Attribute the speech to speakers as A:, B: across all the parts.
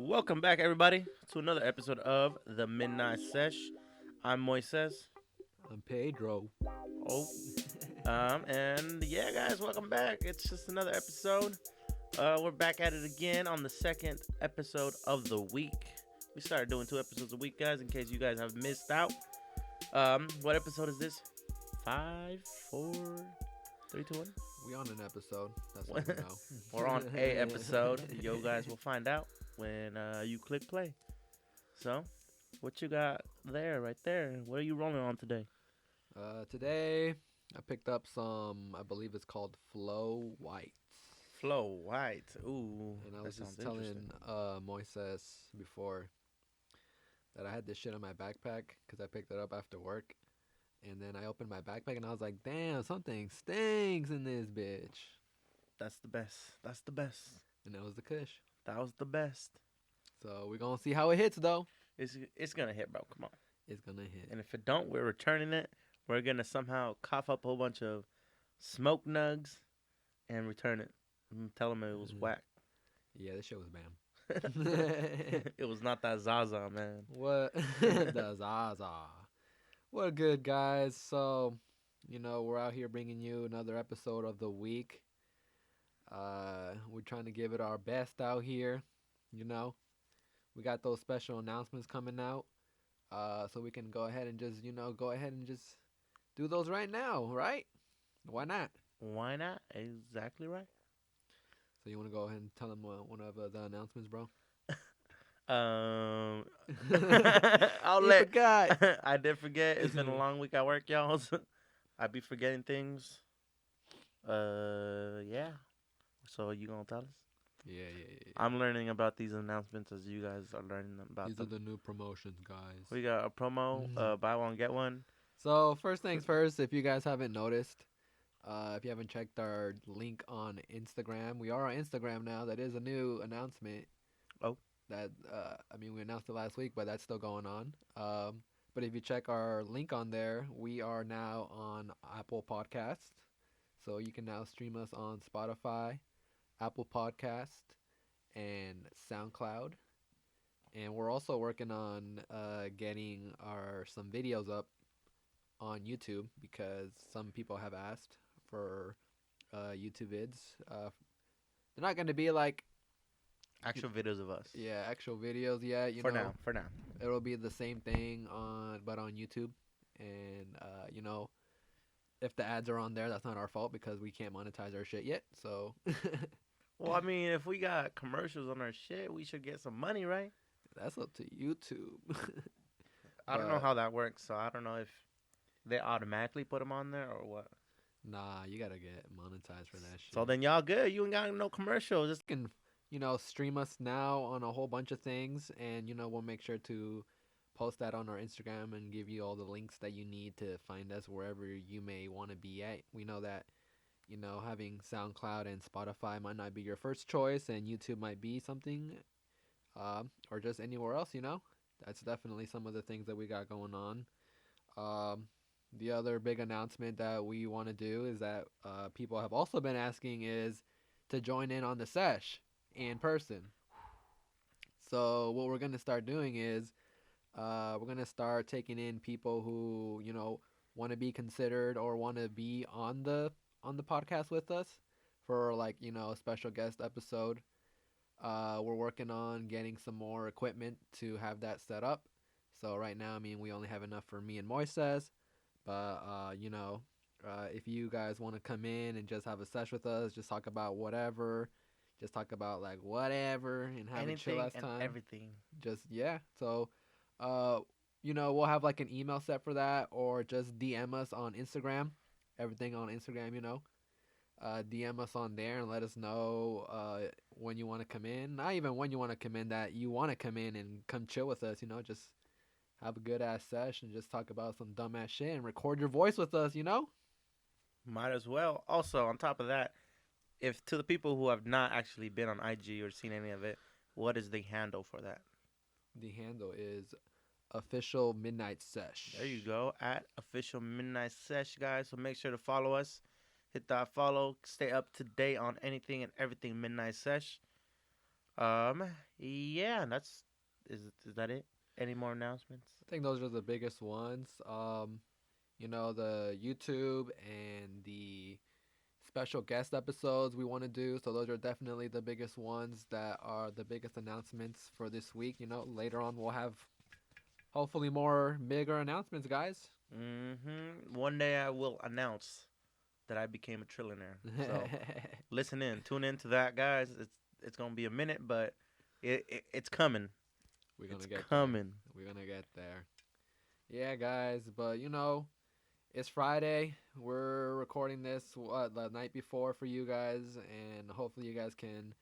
A: Welcome back, everybody, to another episode of the Midnight Sesh. I'm Moises.
B: I'm Pedro.
A: Oh, and yeah, guys, welcome back. It's just another episode. We're back at it again on the second episode of the week. We started doing 2 episodes a week, guys, in case you guys have missed out. What episode is this? 5, 4, 3, 2, 1.
B: We on an episode. That's what we know.
A: We're on a episode. You guys will find out when you click play. So, what you got there, right there? What are you rolling on today?
B: Today, I picked up some, I believe it's called Flow White.
A: Flow White. Ooh,
B: And I
A: that
B: was
A: sounds
B: just telling
A: interesting.
B: Moises before that I had this shit in my backpack because I picked it up after work. And then I opened my backpack and I was like, damn, something stinks in this bitch.
A: That's the best. That's the best.
B: And that was the Kush.
A: That was the best.
B: So we're going to see how it hits, though.
A: It's gonna hit, bro. Come on.
B: It's going to hit.
A: And if it don't, we're returning it. We're gonna somehow cough up a whole bunch of smoke nugs and return it. And tell them it was whack.
B: Yeah, this shit was bam.
A: It was not that Zaza, man.
B: What? The Zaza. What good, guys. So, we're out here bringing you another episode of the week. We're trying to give it our best out here. We got those special announcements coming out. So we can go ahead and just do those right now, right? Why not?
A: Why not? Exactly right.
B: So you want to go ahead and tell them one of the announcements, bro?
A: I'll
B: You
A: let.
B: forgot.
A: I did forget. It's been a long week at work, y'all. I be forgetting things. Yeah. So you gonna tell us?
B: Yeah.
A: I'm learning about these announcements as you guys are learning about
B: These
A: them.
B: are the new promotions, guys.
A: We got a promo. Buy one get one.
B: So first things first, if you guys haven't noticed, if you haven't checked our link on Instagram, we are on Instagram now. That is a new announcement.
A: Oh.
B: That we announced it last week, but that's still going on. But if you check our link on there, we are now on Apple Podcasts. So you can now stream us on Spotify, Apple Podcast, and SoundCloud. And we're also working on getting some videos up on YouTube because some people have asked for YouTube vids. They're not going to be like
A: Actual videos of us.
B: yeah, actual videos yet.
A: For now.
B: It'll be the same thing but on YouTube. And if the ads are on there, that's not our fault because we can't monetize our shit yet. So
A: Well, I mean, if we got commercials on our shit, we should get some money, right?
B: that's up to YouTube.
A: I don't know
B: But-
A: how that works, so I don't know if they automatically put them on there or what.
B: Nah, you gotta get monetized for that shit.
A: So then y'all good. You ain't got no commercials. Just
B: You can stream us now on a whole bunch of things, and we'll make sure to post that on our Instagram and give you all the links that you need to find us wherever you may want to be at. We know that having SoundCloud and Spotify might not be your first choice, and YouTube might be something, or just anywhere else. That's definitely some of the things that we got going on. The other big announcement that we want to do is that people have also been asking is to join in on the sesh in person. So what we're gonna start doing is we're gonna start taking in people who want to be considered or want to be on the podcast with us for a special guest episode. We're working on getting some more equipment to have that set up. So right now, we only have enough for me and Moises, but if you guys want to come in and just have a sesh with us, just talk about whatever. Just talk about whatever and have a chill
A: anything
B: ass
A: and
B: time.
A: everything.
B: Just yeah. So, we'll have an email set for that, or just DM us on Instagram. Everything on Instagram, DM us on there and let us know when you want to come in. Not even when you want to come in, that you want to come in and come chill with us. Just have a good ass sesh and just talk about some dumb ass shit and record your voice with us.
A: Might as well. Also, on top of that, if to the people who have not actually been on IG or seen any of it, what is the handle for that?
B: The handle is official midnight sesh.
A: There you go, at official midnight sesh, guys. So make sure to follow us. Hit that follow. Stay up to date on anything and everything midnight sesh. Um, yeah, is that it? Any more announcements?
B: I think those are the biggest ones. The YouTube and the special guest episodes we want to do. So those are definitely the biggest ones that are the biggest announcements for this week. Later on we'll have hopefully more bigger announcements, guys.
A: One day I will announce that I became a trillionaire. So listen in, tune in to that, guys. It's gonna be a minute, but it's coming.
B: We're gonna
A: It's
B: get there.
A: coming.
B: We're gonna get there. Yeah, guys. But it's Friday. We're recording this the night before for you guys, and hopefully you guys can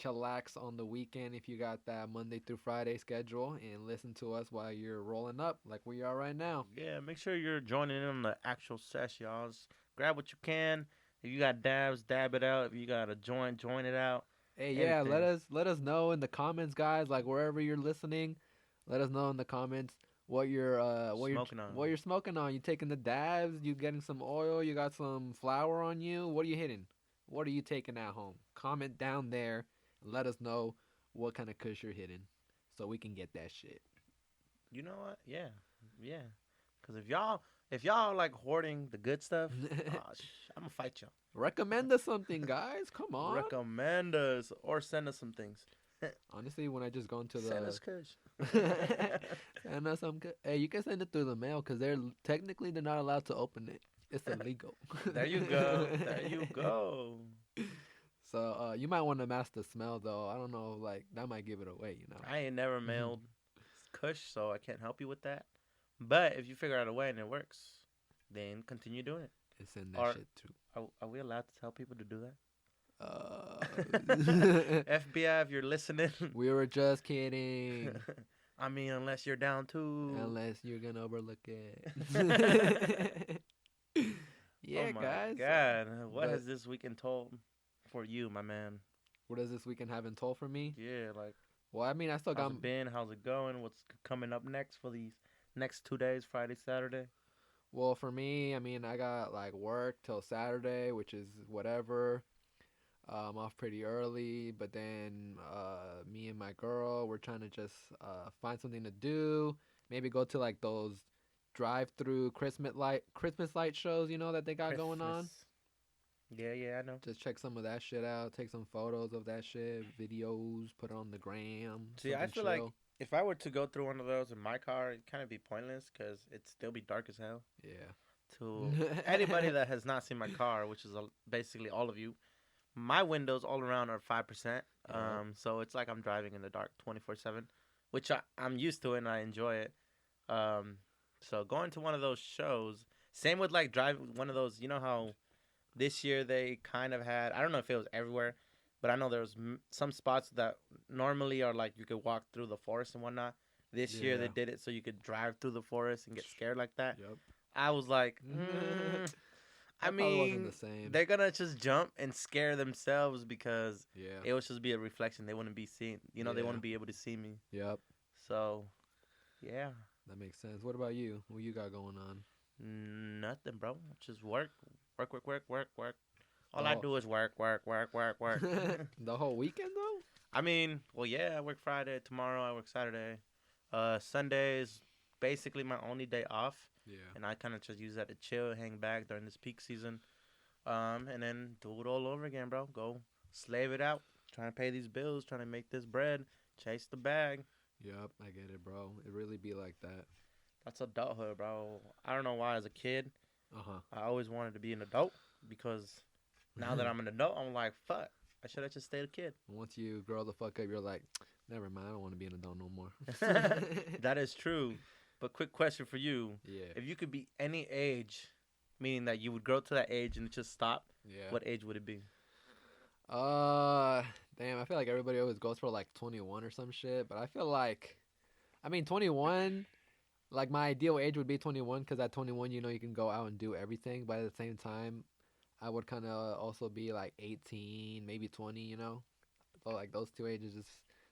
B: chillax on the weekend if you got that Monday through Friday schedule and listen to us while you're rolling up like we are right now.
A: Yeah, make sure you're joining in on the actual sesh, y'all. Just grab what you can. If you got dabs, dab it out. If you got a join it out.
B: Hey, yeah, let
A: Anything.
B: us let us know in the comments, guys. Like wherever you're listening, let us know in the comments
A: Smoking on.
B: what you're smoking on. You taking the dabs? You getting some oil? You got some flour on you? What are you hitting? What are you taking at home? Comment down there and let us know what kind of kush you're hitting, so we can get that shit.
A: You know what? Yeah, yeah. Cause if y'all like hoarding the good stuff, I'm gonna fight y'all.
B: Recommend us something, guys. Come on.
A: Recommend us or send us some things.
B: Honestly, when I just go into
A: Send
B: the
A: us kush.
B: send us some. Hey, you can send it through the mail because they're not allowed to open it. It's illegal.
A: There you go. There you go.
B: So you might want to mask the smell though. I don't know, like that might give it away.
A: I ain't never mailed kush, so I can't help you with that. But if you figure out a way and it works, then continue doing it.
B: And send that
A: Or
B: shit too.
A: are we allowed to tell people to do that?
B: Uh,
A: FBI, if you're listening.
B: we were just kidding.
A: I mean, unless you're down too.
B: Unless you're gonna overlook it.
A: Oh
B: Yeah,
A: my
B: guys.
A: God. What
B: But
A: has this weekend told for you, my man?
B: what does this weekend have in toll for me?
A: Yeah, like,
B: Well, I mean, I still
A: how's
B: got.
A: it been? How's it going? What's coming up next for these next 2 days, Friday, Saturday?
B: Well, for me, I mean, I got like work till Saturday, which is whatever. I'm off pretty early, but then me and my girl, we're trying to just find something to do. Maybe go to like those drive-through Christmas light shows, that they got going on.
A: Christmas. Yeah, yeah, I know.
B: Just check some of that shit out. Take some photos of that shit, videos, put it on the gram.
A: See, I
B: Something
A: feel like
B: chill.
A: if I were to go through one of those in my car, it'd kind of be pointless because it'd still be dark as hell. To anybody
B: Yeah.
A: that has not seen my car, which is basically all of you, my windows all around are 5%.
B: Yep.
A: So it's like I'm driving in the dark 24/7, which I'm used to it and I enjoy it. Um, so going to one of those shows, same with like driving one of those. You know how this year they kind of had. I don't know if it was everywhere, but I know there was some spots that normally are like you could walk through the forest and whatnot. This year they
B: Yeah.
A: did it so you could drive through the forest and get scared like that.
B: Yep.
A: I was like, I
B: That probably wasn't the
A: mean,
B: same.
A: they're gonna just jump and scare themselves because
B: Yeah.
A: it would just be a reflection. They wouldn't be seen. They
B: Yeah.
A: wouldn't be able to see me.
B: Yep.
A: So, yeah,
B: That makes sense. What about you? What you got going on?
A: nothing, bro. Just work, work, work, work, work, work.
B: The
A: All I
B: whole,
A: do is work, work, work, work, work.
B: the whole weekend though?
A: I mean, well, yeah, I work Friday. Tomorrow I work Saturday. Sunday is basically my only day off,
B: Yeah.
A: and I kind of just use that to chill, hang back during this peak season. And then do it all over again, bro. Go slave it out, trying to pay these bills, trying to make this bread, chase the bag.
B: Yep, I get it, bro. It really be like that.
A: That's adulthood, bro. I don't know why, as a kid,
B: Uh
A: I always wanted to be an adult because now that
B: huh.
A: I'm an adult, I'm like, fuck, I should have just stayed a kid.
B: Once you grow the fuck up, you're like, never mind. I don't want to be an adult no more.
A: That is true. But quick question for you:
B: Yeah.
A: if you could be any age, meaning that you would grow to that age and it just stop,
B: Yeah.
A: what age would it be?
B: Uh, damn. I feel like everybody always goes for like 21 or some shit, but I feel like, I mean, 21. Like my ideal age would be 21 because at 21, you can go out and do everything. But at the same time, I would kind of also be like 18, maybe 20. So like those two ages,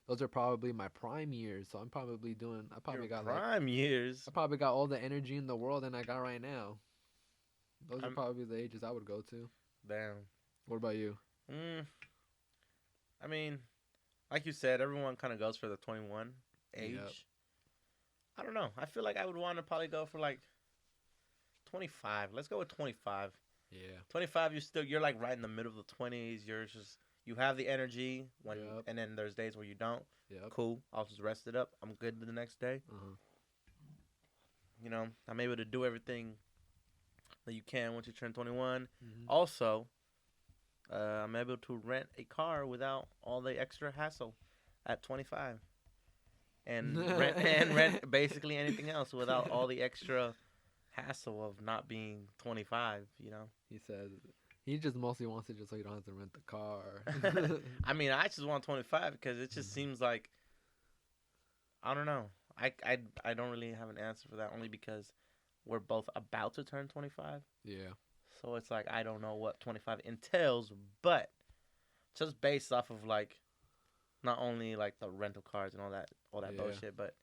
B: those are probably my prime years. So I'm probably doing.
A: Your prime years.
B: I probably got all the energy in the world than I got right now. Those are
A: I'm
B: probably the ages I would go to.
A: Damn.
B: What about you?
A: Mm, I mean, Like you said, everyone kind of goes for the 21
B: Yep.
A: age. I don't know. I feel like I would want to probably go for like 25. Let's go with 25.
B: Yeah.
A: 25, you're like right in the middle of the 20s. You have the energy
B: Yep.
A: and then there's days where you don't.
B: Yep.
A: Cool. I'll just rest it up. I'm good the next day.
B: Uh-huh.
A: I'm able to do everything that you can once you turn 21.
B: Mhm.
A: Also, I'm able to rent a car without all the extra hassle at 25, and rent basically anything else without all the extra hassle of not being 25.
B: He says he just mostly wants it just so he don't have to rent the car.
A: I mean, I just want 25 because it just
B: Mhm.
A: seems like I don't know. I don't really have an answer for that only because we're both about to turn 25.
B: Yeah.
A: So it's like I don't know what 25 entails, but just based off of like not only like the rental cars and all that
B: Yeah.
A: bullshit, but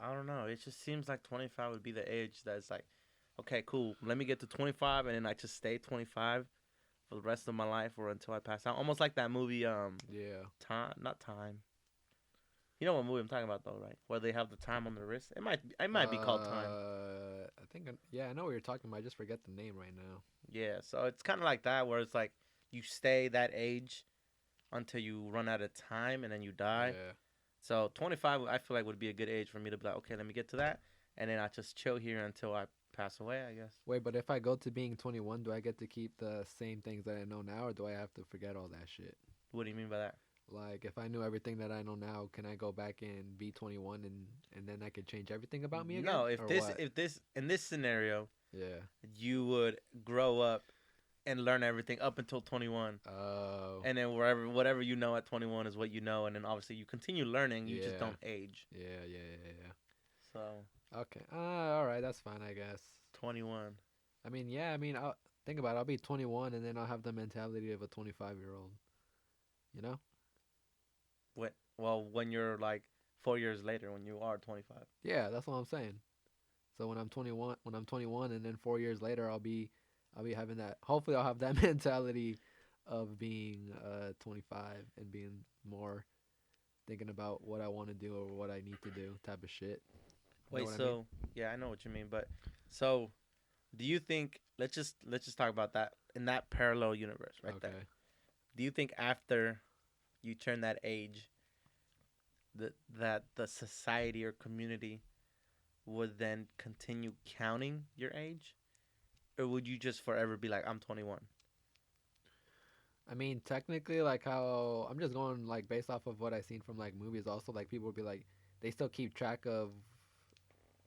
A: I don't know. It just seems like 25 would be the age that's like, okay, cool. Let me get to 25 and then I just stay 25 for the rest of my life or until I pass out. Almost like that movie
B: Yeah.
A: Time, not Time. You know what movie I'm talking about though, right? Where they have the time on the wrist. It might be called Time.
B: I think yeah, I know what you're talking about. I just forget the name right now.
A: Yeah, so it's kind of like that where it's like you stay that age until you run out of time and then you die.
B: Yeah.
A: So 25, I feel like would be a good age for me to be like, okay, let me get to that, and then I just chill here until I pass away, I guess.
B: Wait, but if I go to being 21, do I get to keep the same things that I know now, or do I have to forget all that shit?
A: What do you mean by that?
B: Like, if I knew everything that I know now, can I go back and be 21 and then I could change everything about me again,
A: No, if
B: or
A: this
B: what?
A: if this in this scenario,
B: Yeah.
A: you would grow up and learn everything up until 21.
B: Oh.
A: And then whatever you know at 21 is what you know, and then obviously you continue learning, you just
B: Yeah.
A: don't age.
B: Yeah. Yeah. Yeah.
A: So
B: Yeah. Okay. All right. That's fine, I guess.
A: 21.
B: I mean, yeah. I mean, I'll think about it. I'll be 21, and then I'll have the mentality of a 25-year-old. You know?
A: When you're like 4 years later, when you are 25.
B: Yeah. That's what I'm saying. So when I'm 21, and then 4 years later, I'll be having that. Hopefully, I'll have that mentality of being 25 and being more thinking about what I want to do or what I need to do type of shit. You know
A: Wait,
B: what I mean?
A: so yeah, I know what you mean, but so do you think let's just talk about that in that parallel universe right there.
B: Okay.
A: Do you think after you turn that age that the society or community would then continue counting your age? Or would you just forever be like I'm 21?
B: I mean, technically, like how I'm just going like based off of what I've seen from like movies. Also, like people would be like, they still keep track of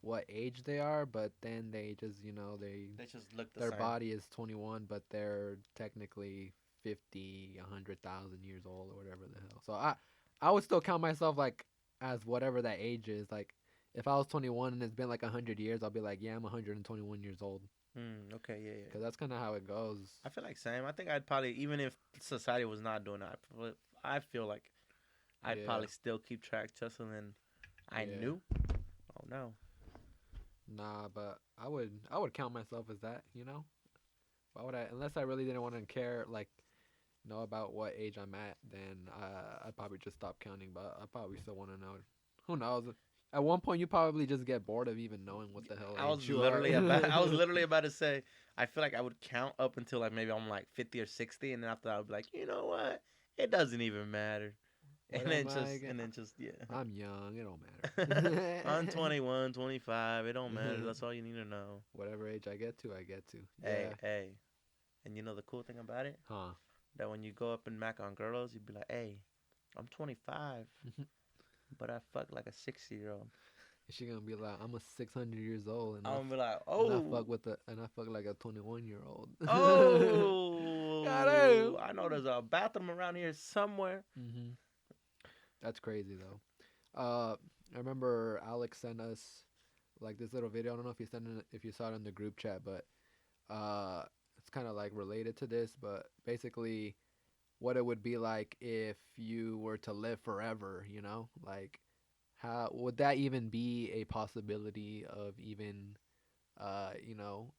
B: what age they are, but then they just
A: They just look the
B: their
A: same.
B: body is 21, but they're technically 50, 100,000 years old or whatever the hell. So I would still count myself like as whatever that age is. Like if I was 21 and it's been like 100 years, I'll be like, yeah, I'm 121 years old.
A: Okay, yeah,
B: Cause
A: yeah.
B: that's kind of how it goes.
A: I feel like same. I think I'd probably even if society was not doing that, I feel like I'd
B: Yeah,
A: probably still keep track just so then I
B: yeah.
A: knew. Oh no.
B: Nah, but I would count myself as that. Why would I? Unless I really didn't want to care, like know about what age I'm at, then I'd probably just stop counting. But I probably still want to know. Who knows? At one point, you probably just get bored of even knowing what the hell age you are.
A: I was literally about to say I feel like I would count up until like maybe I'm like 50 or 60 and then after that I would be like, "You know what? It doesn't even matter."
B: What
A: And then
B: am I
A: just
B: again?
A: and then just yeah.
B: I'm young. It don't
A: I'm
B: matter.
A: 21, 25. It don't matter. That's all you need to know.
B: Whatever age I get to, I get to.
A: Hey,
B: Yeah.
A: hey. And you know the cool thing about it?
B: Huh.
A: That when you go up and mac on girls, you'd be like, "Hey, I'm 25, but I fuck like a 60-year-old."
B: She gonna be like, I'm a 600 years old,
A: I'm gonna be like,
B: and
A: "Oh,
B: I fuck like a 21-year old. Got him.
A: oh, I know there's a bathroom around here somewhere."
B: hmm That's crazy though. I remember Alex sent us like this little video. I don't know if if you saw it in the group chat, but it's kind of like related to this. But basically, what it would be like if you were to live forever. Like how would that even be a possibility of even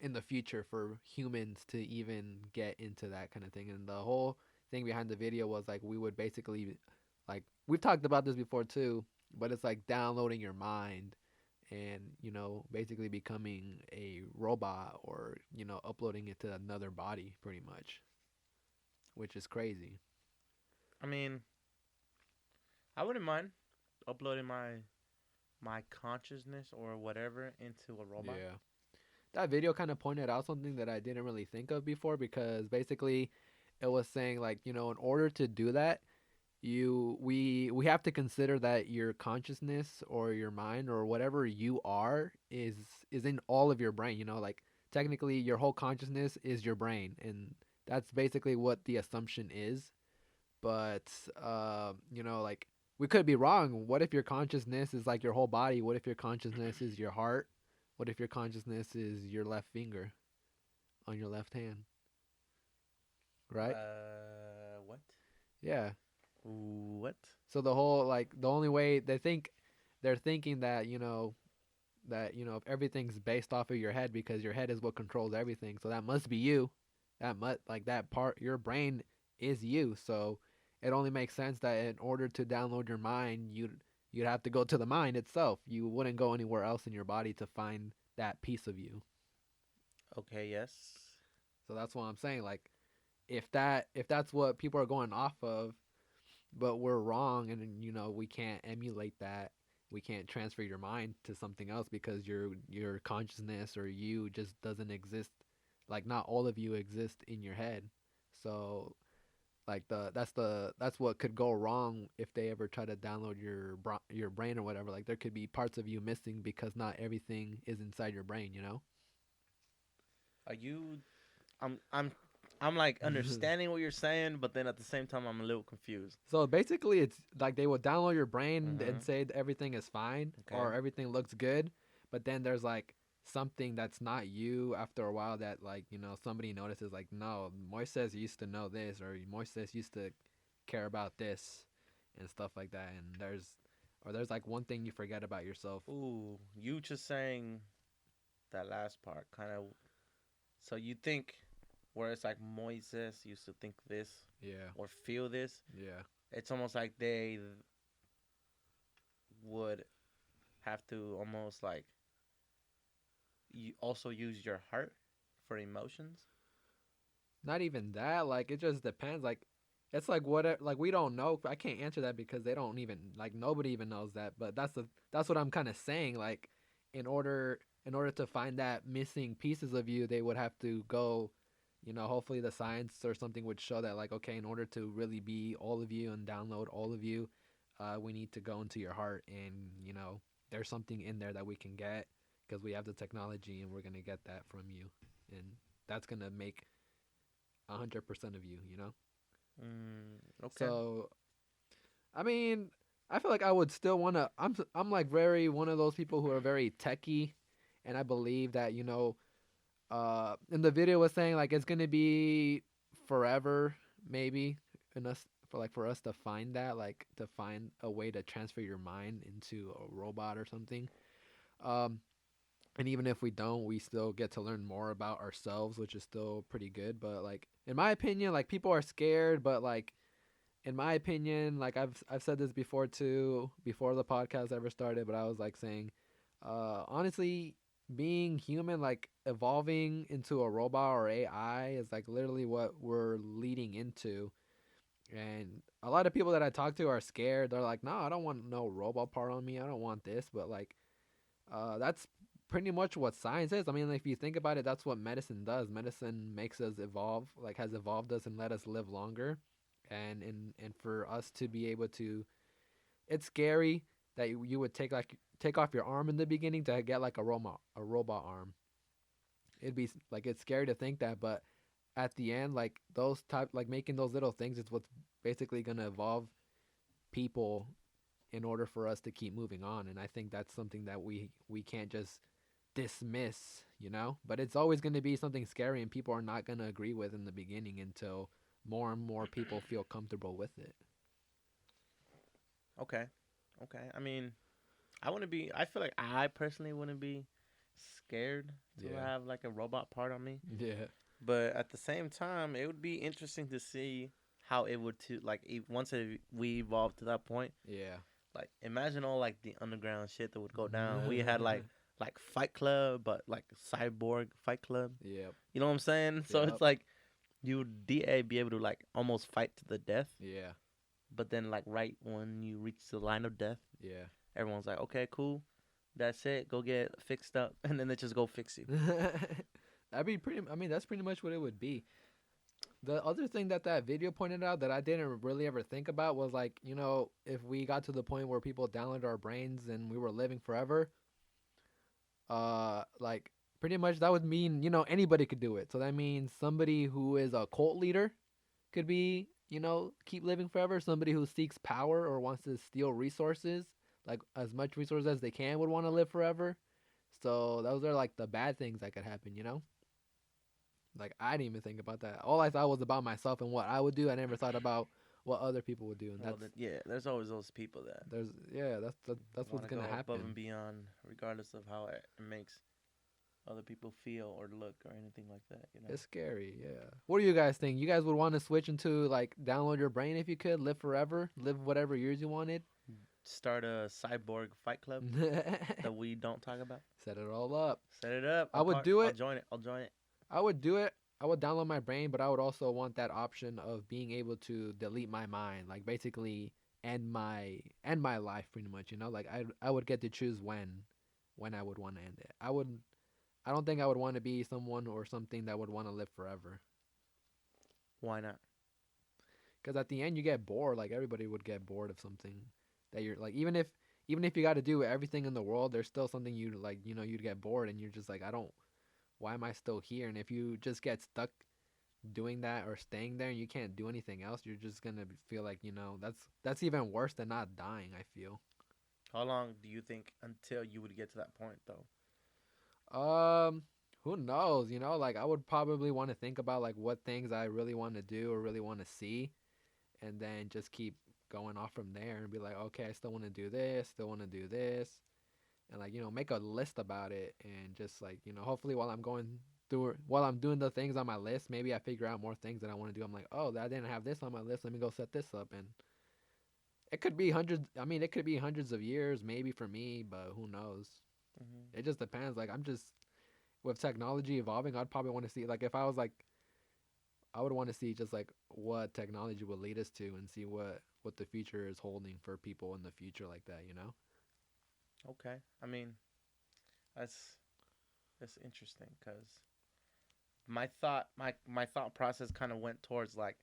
B: in the future for humans to even get into that kind of thing. And the whole thing behind the video was like we would basically Like we've talked about this before too, but it's like downloading your mind and basically becoming a robot or uploading it to another body pretty much, which is crazy.
A: I mean, I wouldn't mind uploading my consciousness or whatever into a robot.
B: Yeah. That video kind of pointed out something that I didn't really think of before because basically it was saying like, in order to do that, we have to consider that your consciousness or your mind or whatever you are is in all of your brain, like technically your whole consciousness is your brain, and that's basically what the assumption is. But like we could be wrong. What if your consciousness is like your whole body? What if your consciousness is your heart? What if your consciousness is your left finger on your left hand, right?
A: What?
B: Yeah.
A: What?
B: So the whole like the only way they're thinking that if everything's based off of your head because your head is what controls everything. So that must be you. That must like that part your brain is you. So it only makes sense that in order to download your mind, you'd have to go to the mind itself. You wouldn't go anywhere else in your body to find that piece of you.
A: Okay, yes.
B: So that's what I'm saying. Like if that's what people are going off of, but we're wrong, and we can't emulate that. We can't transfer your mind to something else because your consciousness or you just doesn't exist. Like not all of you exist in your head. So like that's what could go wrong if they ever try to download your brain or whatever. Like there could be parts of you missing because not everything is inside your brain.
A: Are you? I'm. I'm like understanding what you're saying, but then at the same time, I'm a little confused.
B: So basically, it's like they will download your brain and
A: Mm-hmm.
B: say that everything is fine
A: Okay.
B: or everything looks good, but then there's like something that's not you after a while that like somebody notices like no, Moises used to know this or Moises used to care about this and stuff like that, and there's like one thing you forget about yourself.
A: Ooh, you just saying that last part, kind of. So you think, where it's like Moises used to think this
B: Yeah,
A: or feel this,
B: yeah.
A: it's almost like they would have to almost like you also use your heart for emotions.
B: Not even that. Like it just depends. Like it's like what like we don't know. I can't answer that because they don't even like nobody even knows that. But that's what I'm kind of saying. Like in order to find that missing pieces of you, they would have to go. Hopefully the science or something would show that like okay, in order to really be all of you and download all of you, we need to go into your heart and there's something in there that we can get because we have the technology and we're gonna get that from you, and that's gonna make 100% of you.
A: Okay.
B: So I mean, I feel like I would still want to. I'm like very one of those people who are very techie, and I believe that in the video was saying like it's gonna be forever maybe, in us for us to find that like to find a way to transfer your mind into a robot or something. Um, and even if we don't, we still get to learn more about ourselves, which is still pretty good. But like in my opinion, like people are scared, but like in my opinion, like I've said this before too, before the podcast ever started, but I was like saying, honestly, being human, like evolving into a robot or AI is like literally what we're leading into. And a lot of people that I talk to are scared. They're like, no, I don't want no robot part on me. I don't want this. But like that's pretty much what science is. I mean, if you think about it, that's what medicine does. Medicine makes us evolve, like has evolved us and let us live longer. And for us to be able to, it's scary that you would take off your arm in the beginning to get like a robot arm. It'd be like it's scary to think that, but at the end, like those type like making those little things is what's basically gonna evolve people in order for us to keep moving on. And I think that's something that we can't just dismiss. But it's always going to be something scary and people are not going to agree with in the beginning until more and more people feel comfortable with it.
A: Okay. Okay. I mean, I wouldn't be. I feel like I personally wouldn't be scared to
B: Yeah.
A: have like a robot part on me.
B: Yeah.
A: But at the same time, it would be interesting to see how it would to like once we evolved to that point.
B: Yeah.
A: Like imagine all like the underground shit that would go down. We had like Fight Club, but like Cyborg Fight Club.
B: Yep.
A: You know what I'm saying? So
B: Yep.
A: it's like you would DA be able to like almost fight to the death,
B: Yeah.
A: but then like right when you reach the line of death,
B: Yeah.
A: everyone's like, okay, cool, that's it, go get fixed up, and then they just go fix you.
B: That'd be pretty. I mean, that's pretty much what it would be. The other thing that that video pointed out that I didn't really ever think about was like, if we got to the point where people downloaded our brains and we were living forever, like pretty much that would mean, anybody could do it. So that means somebody who is a cult leader could be, keep living forever. Somebody who seeks power or wants to steal resources, like as much resources as they can, would want to live forever. So those are like the bad things that could happen. Like I didn't even think about that. All I thought was about myself and what I would do. I never thought about what other people would do. And
A: Well, yeah, there's always those people that
B: that's what's
A: want to
B: gonna
A: go above and
B: happen.
A: beyond, regardless of how it makes other people feel or look or anything like that. You know.
B: It's scary, yeah. What do you guys think? You guys would want to switch into like download your brain if you could, live forever, live whatever years you wanted?
A: Start a cyborg fight club that we don't talk about.
B: Set it all up.
A: Set it up.
B: I would do
A: I'll
B: it.
A: join it. I'll join it.
B: I would do it. I would download my brain, but I would also want that option of being able to delete my mind, like basically end my life pretty much, Like I would get to choose when I would want to end it. I don't think I would want to be someone or something that would want to live forever.
A: Why not?
B: Cuz at the end you get bored, like everybody would get bored of something that you're like even if you got to do everything in the world, there's still something you like, you'd get bored and you're just like I don't why am I still here? And if you just get stuck doing that or staying there and you can't do anything else, you're just gonna feel like that's even worse than not dying. I feel.
A: How long do you think until you would get to that point, though?
B: Who knows? Like I would probably want to think about like what things I really want to do or really want to see, and then just keep going off from there and be like, okay, I still want to do this, still want to do this, and like make a list about it and just like hopefully while I'm doing the things on my list, maybe I figure out more things that I want to do. I'm like, oh, I didn't have this on my list, let me go set this up. And it could be hundreds of years maybe for me, but who knows.
A: Hmm.
B: It just depends. Like I'm just with technology evolving, I'd probably want to see like if I was like I would want to see just like what technology would lead us to and see what the future is holding for people in the future like that.
A: Okay. I mean, that's that's interesting because my thought process kind of went towards like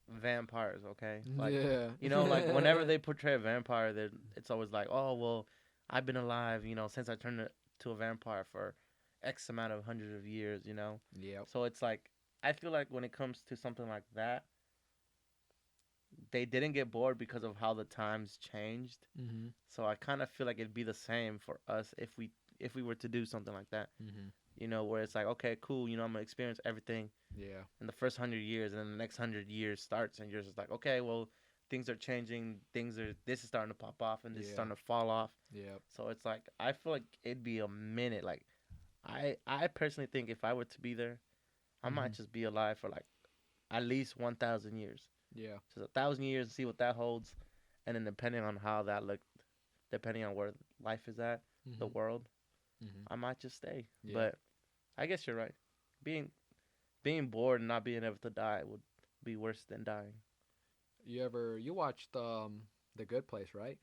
A: vampires. Okay, like
B: Yeah.
A: like whenever they portray a vampire, it's always like, oh well, I've been alive, since I turned to a vampire for X amount of hundreds of years.
B: Yep.
A: So it's like I feel like when it comes to something like that, they didn't get bored because of how the times changed.
B: Mhm.
A: So I kind of feel like it'd be the same for us if we were to do something like that.
B: Mhm.
A: Where it's like, okay, cool, I'm gonna experience everything
B: Yeah.
A: in the first 100 years, and then the next 100 years starts, and you're just like, okay, well, things are changing, this is starting to pop off, and this is
B: Yeah.
A: starting to fall off.
B: Yep.
A: So it's like I feel like it'd be a minute. Like I personally think if I were to be there, I might
B: Mhm.
A: just be alive for like at least 1,000 years,
B: Yeah.
A: just 1,000 years, and see what that holds, and then depending on how that looked, depending on where life is at, the
B: Mhm.
A: world,
B: Mhm.
A: I might just stay.
B: Yeah.
A: But I guess you're right. Being bored and not being able to die would be worse than dying.
B: You watched The Good Place, right?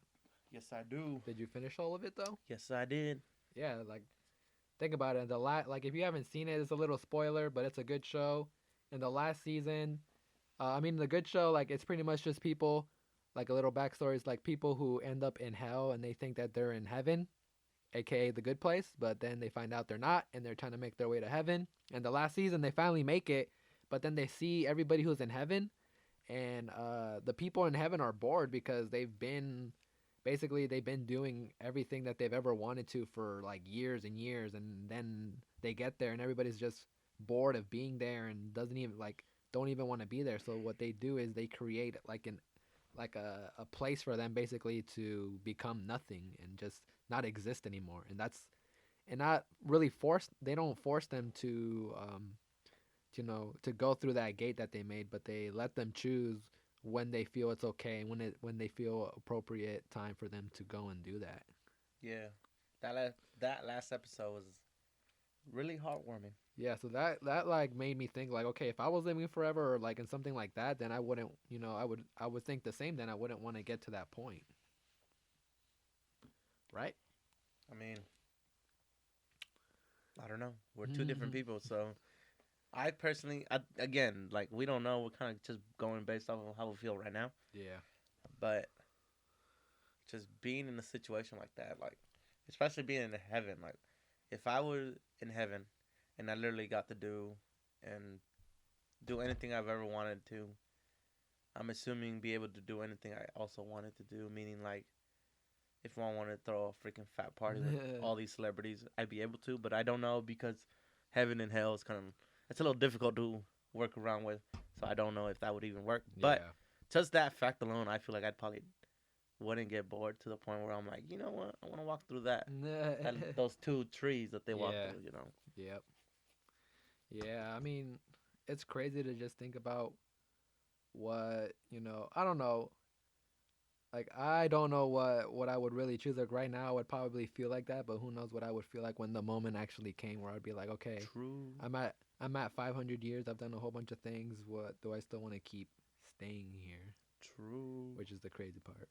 A: Yes, I do.
B: Did you finish all of it though?
A: Yes, I did.
B: Yeah, like think about it. Like if you haven't seen it, it's a little spoiler, but it's a good show. In the last season, the good show like it's pretty much just people like a little backstory is like people who end up in hell and they think that they're in heaven, aka the good place, but then they find out they're not and they're trying to make their way to heaven. And the last season they finally make it, but then they see everybody who's in heaven and the people in heaven are bored because they've been doing everything that they've ever wanted to for like years and years, and then they get there and everybody's just bored of being there and doesn't even like don't even want to be there. So what they do is they create like a place for them basically to become nothing and just not exist anymore. And not really force they don't force them to go through that gate that they made, but they let them choose when they feel it's okay, when they feel appropriate time for them to go and do that.
A: Yeah, that last episode was really heartwarming.
B: Yeah, so that like made me think like, okay, if I was living forever or like in something like that, then I wouldn't, I would think the same. Then I wouldn't want to get to that point, right?
A: I mean, I don't know. We're two different people, so I personally, again, like we don't know. We're kind of just going based off of how we feel right now.
B: Yeah.
A: But just being in a situation like that, like especially being in heaven, like if I were in heaven and I literally got to do anything I've ever wanted to, I'm assuming be able to do anything I also wanted to do. Meaning like if I wanted to throw a freaking fat party with all these celebrities, I'd be able to. But I don't know because heaven and hell is kind of it's a little difficult to work around with. So I don't know if that would even work. But
B: Yeah.
A: just that fact alone, I feel like I'd probably wouldn't get bored to the point where I'm like, you know what, I want to walk through those two trees that they walk
B: Yeah.
A: through. You know.
B: Yep. Yeah. I mean, it's crazy to just think about what I don't know. Like I don't know what I would really choose. Like right now, I would probably feel like that, but who knows what I would feel like when the moment actually came, where I'd be like, okay,
A: True.
B: I'm at 500 years. I've done a whole bunch of things. What do I still want to keep staying here?
A: True.
B: Which is the crazy part.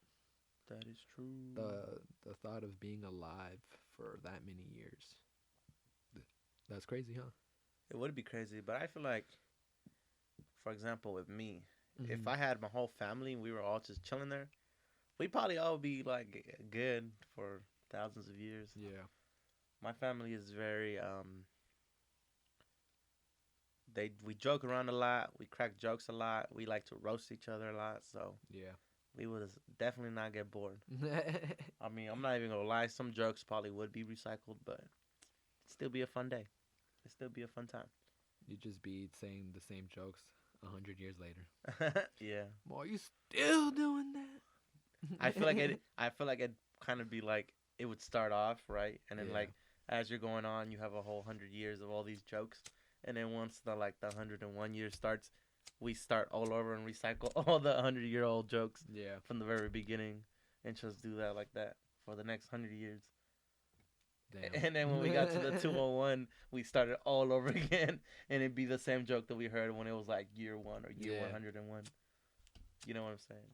A: That is true.
B: The thought of being alive for that many years. That's crazy, huh?
A: It would be crazy, but I feel like, for example, with me, if
B: Mm-hmm.
A: I had my whole family and we were all just chilling there, we'd probably all be like good for thousands of years.
B: Yeah.
A: My family is very we joke around a lot, we crack jokes a lot, we like to roast each other a lot, so
B: Yeah.
A: we would definitely not get bored. I mean, I'm not even gonna lie, some jokes probably would be recycled, but it'd still be a fun day. It'd still be a fun time.
B: You'd just be saying the same jokes 100 years later.
A: Yeah.
B: Are you still doing
A: I feel like
B: that?
A: it'd kind of be like it would start off right, and then
B: Yeah.
A: like as you're going on, you have a whole 100 years of all these jokes, and then once the 101 year starts, we start all over and recycle all the 100-year-old jokes
B: Yeah.
A: from the very beginning, and just do that like that for the next 100 years.
B: Damn.
A: And then when we got to the 201, we started all over again, and it'd be the same joke that we heard when it was like year one or year
B: Yeah.
A: 101. You know what I'm saying?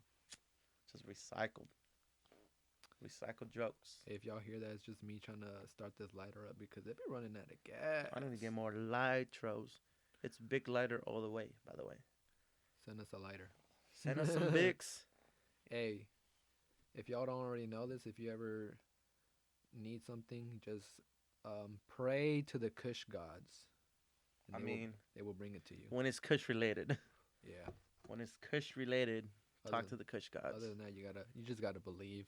A: Just recycled jokes.
B: If y'all hear that, it's just me trying to start this lighter up because they've been running out of gas.
A: I need to get more lightros. It's big lighter all the way, by the way.
B: Send us a lighter.
A: Send us some bigs.
B: Hey, if y'all don't already know this, if you ever need something, just pray to the Kush gods. And
A: I mean,
B: they will bring it to you.
A: when it's Kush related.
B: Yeah.
A: When it's Kush related, talk
B: Other,
A: to the Kush gods.
B: other than that, you just gotta believe.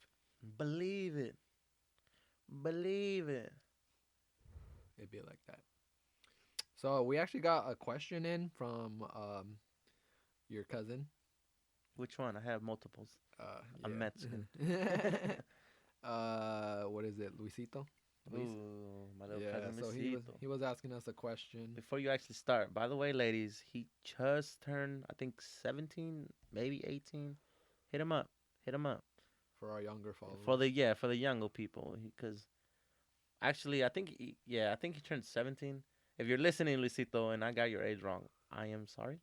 A: Believe it. Believe it.
B: It'd be like that. So we actually got a question in from your cousin.
A: Which one? I have multiples.
B: Yeah.
A: I'm Mexican.
B: What is it, Luisito?
A: Ooh, my little
B: Yeah.
A: cousin
B: So
A: Luisito.
B: he was asking us a question.
A: Before you actually start, by the way, ladies, he just turned, I think, 17, maybe 18. Hit him up. Hit him up.
B: For our younger followers.
A: For the younger people, because actually, I think he turned 17. If you're listening, Luisito, and I got your age wrong, I am sorry.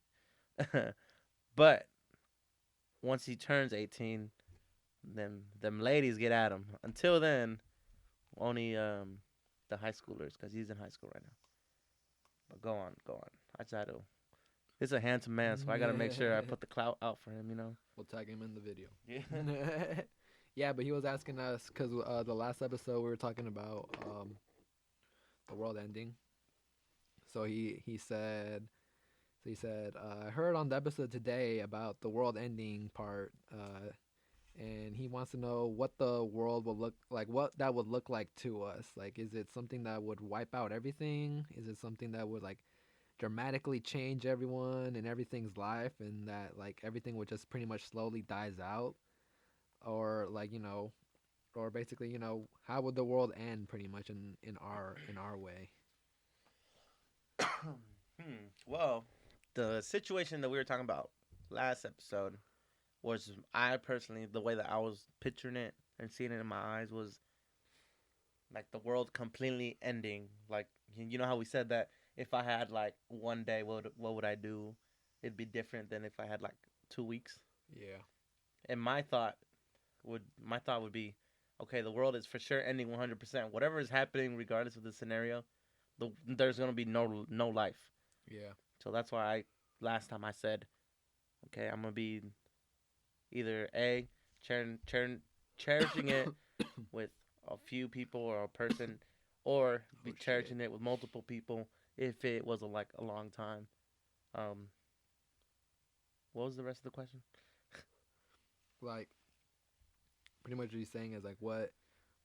A: But once he turns 18, them ladies get at him. Until then, only the high schoolers, because he's in high school right now. But go on, go on. I try to. He's a handsome man, so I gotta make sure I put the clout out for him. You know.
B: We'll tag him in the video.
A: Yeah.
B: Yeah, but he was asking us because the last episode we were talking about the world ending. So he said I heard on the episode today about the world ending part, and he wants to know what the world will look like, what that would look like to us. Like, is it something that would wipe out everything? Is it something that would like dramatically change everyone and everything's life, and that like everything would just pretty much slowly dies out? Or like or basically how would the world end pretty much in our way?
A: Well, the situation that we were talking about last episode was I personally the way that I was picturing it and seeing it in my eyes was like the world completely ending. Like you know how we said that if I had like one day, what would I do? It'd be different than if I had like 2 weeks.
B: Yeah.
A: And my thought would be, okay, the world is for sure ending 100%. Whatever is happening, regardless of the scenario, there's gonna be no life.
B: Yeah.
A: So that's why last time I said, okay, I'm gonna be either a cherishing it with a few people or a person, or be
B: Oh shit.
A: cherishing it with multiple people if it was like a long time. Um, what was the rest of the question?
B: Like pretty much what he's saying is like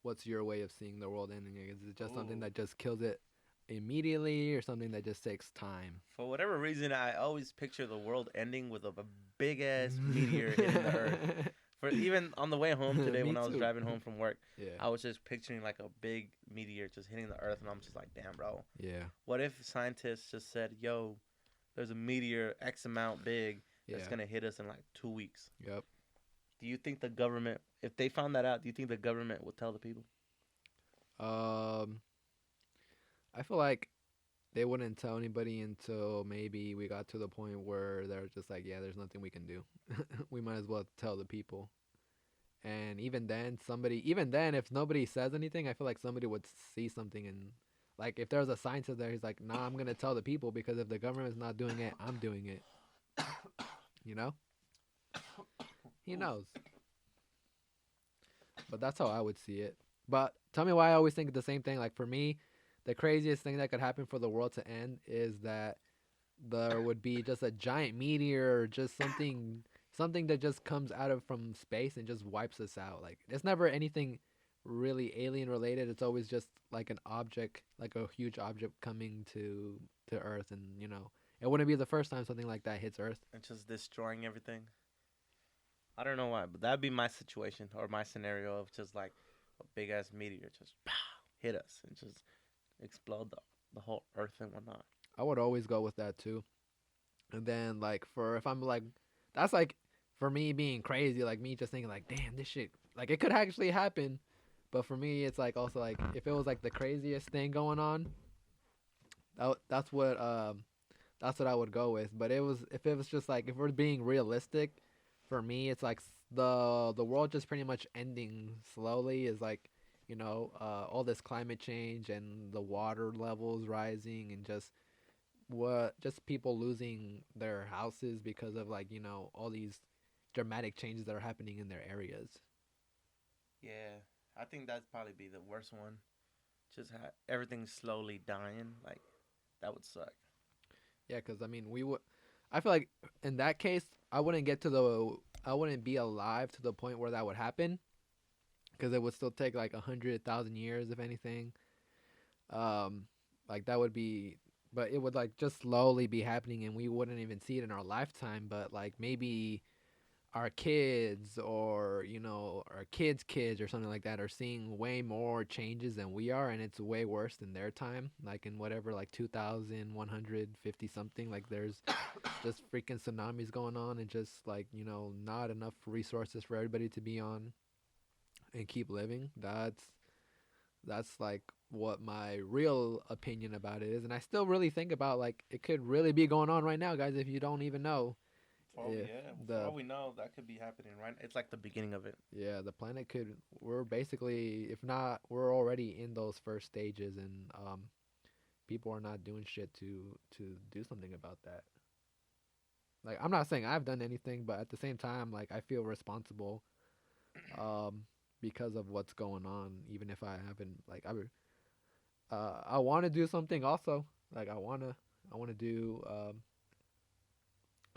B: what's your way of seeing the world ending? Is it just something
A: Ooh.
B: that just kills it immediately or something that just takes time?
A: For whatever reason, I always picture the world ending with a big ass meteor hitting the earth. For even on the way home today,
B: Me
A: when I was
B: too.
A: driving home from work,
B: Yeah.
A: I was just picturing like a big meteor just hitting the earth, and I'm just like, damn, bro.
B: Yeah.
A: What if scientists just said, "Yo, there's a meteor X amount big that's
B: Yeah.
A: gonna hit us in like 2 weeks"?
B: Yep.
A: Do you think the government, if they found that out, do you think the government would tell the people?
B: Um I feel like they wouldn't tell anybody until maybe we got to the point where they're just like, yeah, there's nothing we can do. We might as well tell the people. And even then, if nobody says anything, I feel like somebody would see something and, like, if there's a scientist there, he's like, nah, I'm gonna tell the people because if the government's not doing it, I'm doing it. You know? He
A: Oof.
B: knows. But that's how I would see it. But tell me why I always think the same thing. Like for me, the craziest thing that could happen for the world to end is that there would be just a giant meteor or just something that just comes out of from space and just wipes us out. Like it's never anything really alien related. It's always just like an object, like a huge object coming to Earth, and it wouldn't be the first time something like that hits Earth.
A: And just destroying everything. I don't know why, but that'd be my situation or my scenario of just like a big ass meteor just pow, hit us and just explode the whole earth and whatnot.
B: I would always go with that too. And then like for if I'm like that's like for me being crazy, like me just thinking like, damn, this shit like it could actually happen. But for me it's like also like if it was like the craziest thing going on, that's what I would go with. But if it was just like if we're being realistic, for me it's like the world just pretty much ending slowly is like all this climate change and the water levels rising and just people losing their houses because of like all these dramatic changes that are happening in their areas.
A: Yeah, I think that'd probably be the worst one. Just everything slowly dying. Like that would suck.
B: Yeah, because I mean I feel like in that case I wouldn't be alive to the point where that would happen because it would still take like 100,000 years if anything. um like that would be but it would like just slowly be happening and we wouldn't even see it in our lifetime, but like maybe our kids or our kids or something like that are seeing way more changes than we are, and it's way worse than their time, like in whatever like 2150 something, like there's just freaking tsunamis going on and just like not enough resources for everybody to be on and keep living. That's like what my real opinion about it is, and I still really think about like it could really be going on right now, guys, if you don't even know if
A: For
B: the
A: all we know, that could be happening right. It's like the beginning of it.
B: yeah, the planet could. We're basically, if not, we're already in those first stages, and people are not doing shit to do something about that. Like, I'm not saying I've done anything, but at the same time, like, I feel responsible, um, because of what's going on. Even if I haven't, like, I want to do something also. Like, I wanna do,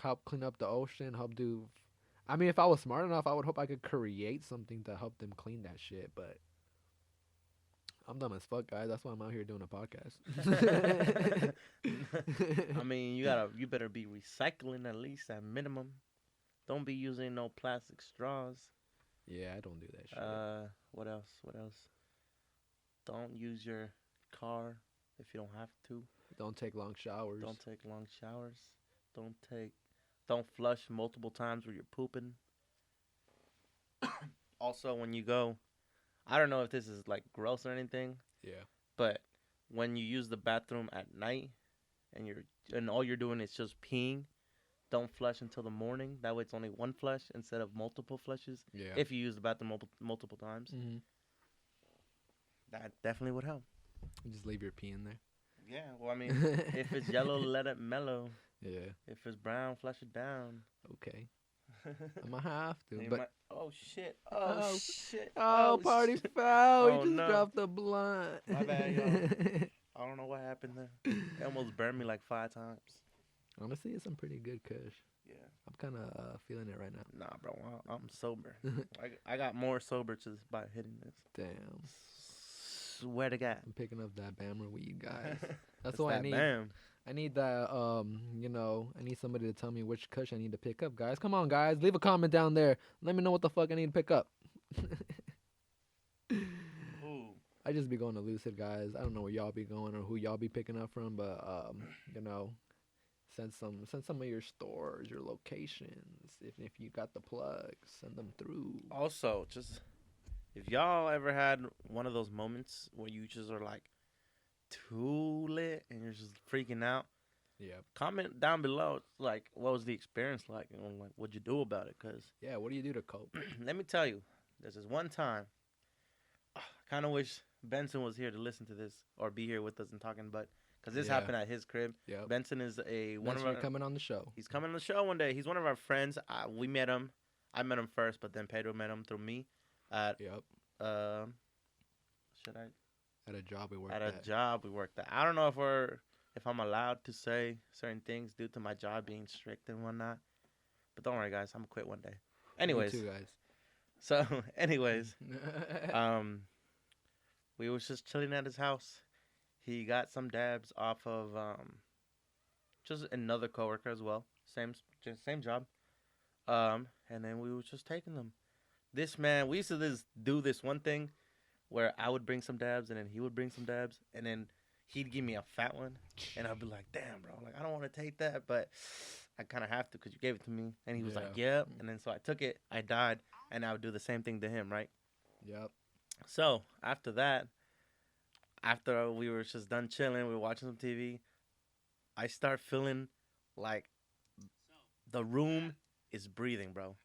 B: help clean up the ocean, help do. I mean, if I was smart enough, I would hope I could create something to help them clean that shit, but I'm dumb as fuck, guys. That's why I'm out here doing a podcast.
A: I mean, you better be recycling at least at minimum. Don't be using no plastic straws.
B: Yeah, I don't do that shit.
A: What else? What else? Don't use your car if you don't have to.
B: Don't take long showers.
A: Don't take long showers. Don't take. Don't flush multiple times where you're pooping. Also, when you go, I don't know if this is like gross or anything,
B: Yeah.
A: but when you use the bathroom at night and all you're doing is just peeing, don't flush until the morning. That way, it's only one flush instead of multiple flushes.
B: Yeah.
A: If you use the bathroom multiple times,
B: Mm-hmm.
A: that definitely would help.
B: You just leave your pee in there.
A: Yeah, well, I mean, if it's yellow, let it mellow.
B: Yeah.
A: If it's brown, flush it down.
B: Okay. I'm gonna have to.
A: You
B: But
A: might- oh shit! Oh,
B: Oh,
A: shit!
B: oh, party
A: shit.
B: foul!
A: Oh,
B: You just
A: no.
B: dropped the blunt.
A: My bad, y'all. I don't know what happened there. It almost burned me like 5 times.
B: Honestly, it's some pretty good kush.
A: Yeah.
B: I'm kind of feeling it right now.
A: Nah, bro. I'm sober. I got more sober just by hitting this.
B: Damn.
A: Swear to God.
B: I'm picking up that Bammer weed, guys. That's
A: It's
B: what I
A: that
B: need.
A: Bam.
B: I need that, I need somebody to tell me which kush I need to pick up, guys. Come on, guys. Leave a comment down there. Let me know what the fuck I need to pick up.
A: Ooh.
B: I just be going to Lucid, guys. I don't know where y'all be going or who y'all be picking up from, but, send some of your stores, your locations. If you got the plugs, send them through.
A: Also, just if y'all ever had one of those moments where you just are like too lit and you're just freaking out,
B: Yeah.
A: comment down below like what was the experience like and like what'd you do about it? Cause
B: Yeah, what do you do to cope?
A: let me tell you, there's this one time. I kind of wish Benson was here to listen to this or be here with us and talking, but because this
B: Yeah.
A: happened at his crib.
B: Yeah.
A: Benson is one of
B: You're
A: our.
B: coming on the show.
A: He's coming on the show one day. He's one of our friends. We met him. I met him first, but then Pedro met him through me at
B: Yep.
A: should I
B: At a job we worked
A: at
B: at.
A: a job we worked at. I don't know if I'm allowed to say certain things due to my job being strict and whatnot. But don't worry, guys. I'm gonna quit one day. Anyways,
B: Me too, guys.
A: so we was just chilling at his house. He got some dabs off of just another coworker as well. Same job. And then we was just taking them. This man, we used to do this one thing where I would bring some dabs and then he would bring some dabs and then he'd give me a fat one and I'd be like, damn, bro, like I don't want to take that, but I kind of have to because you gave it to me. And he was like, yep. And then so I took it, I died, and I would do the same thing to him, right?
B: Yep.
A: So after that, after we were just done chilling, we were watching some TV, I start feeling like the room is breathing, bro.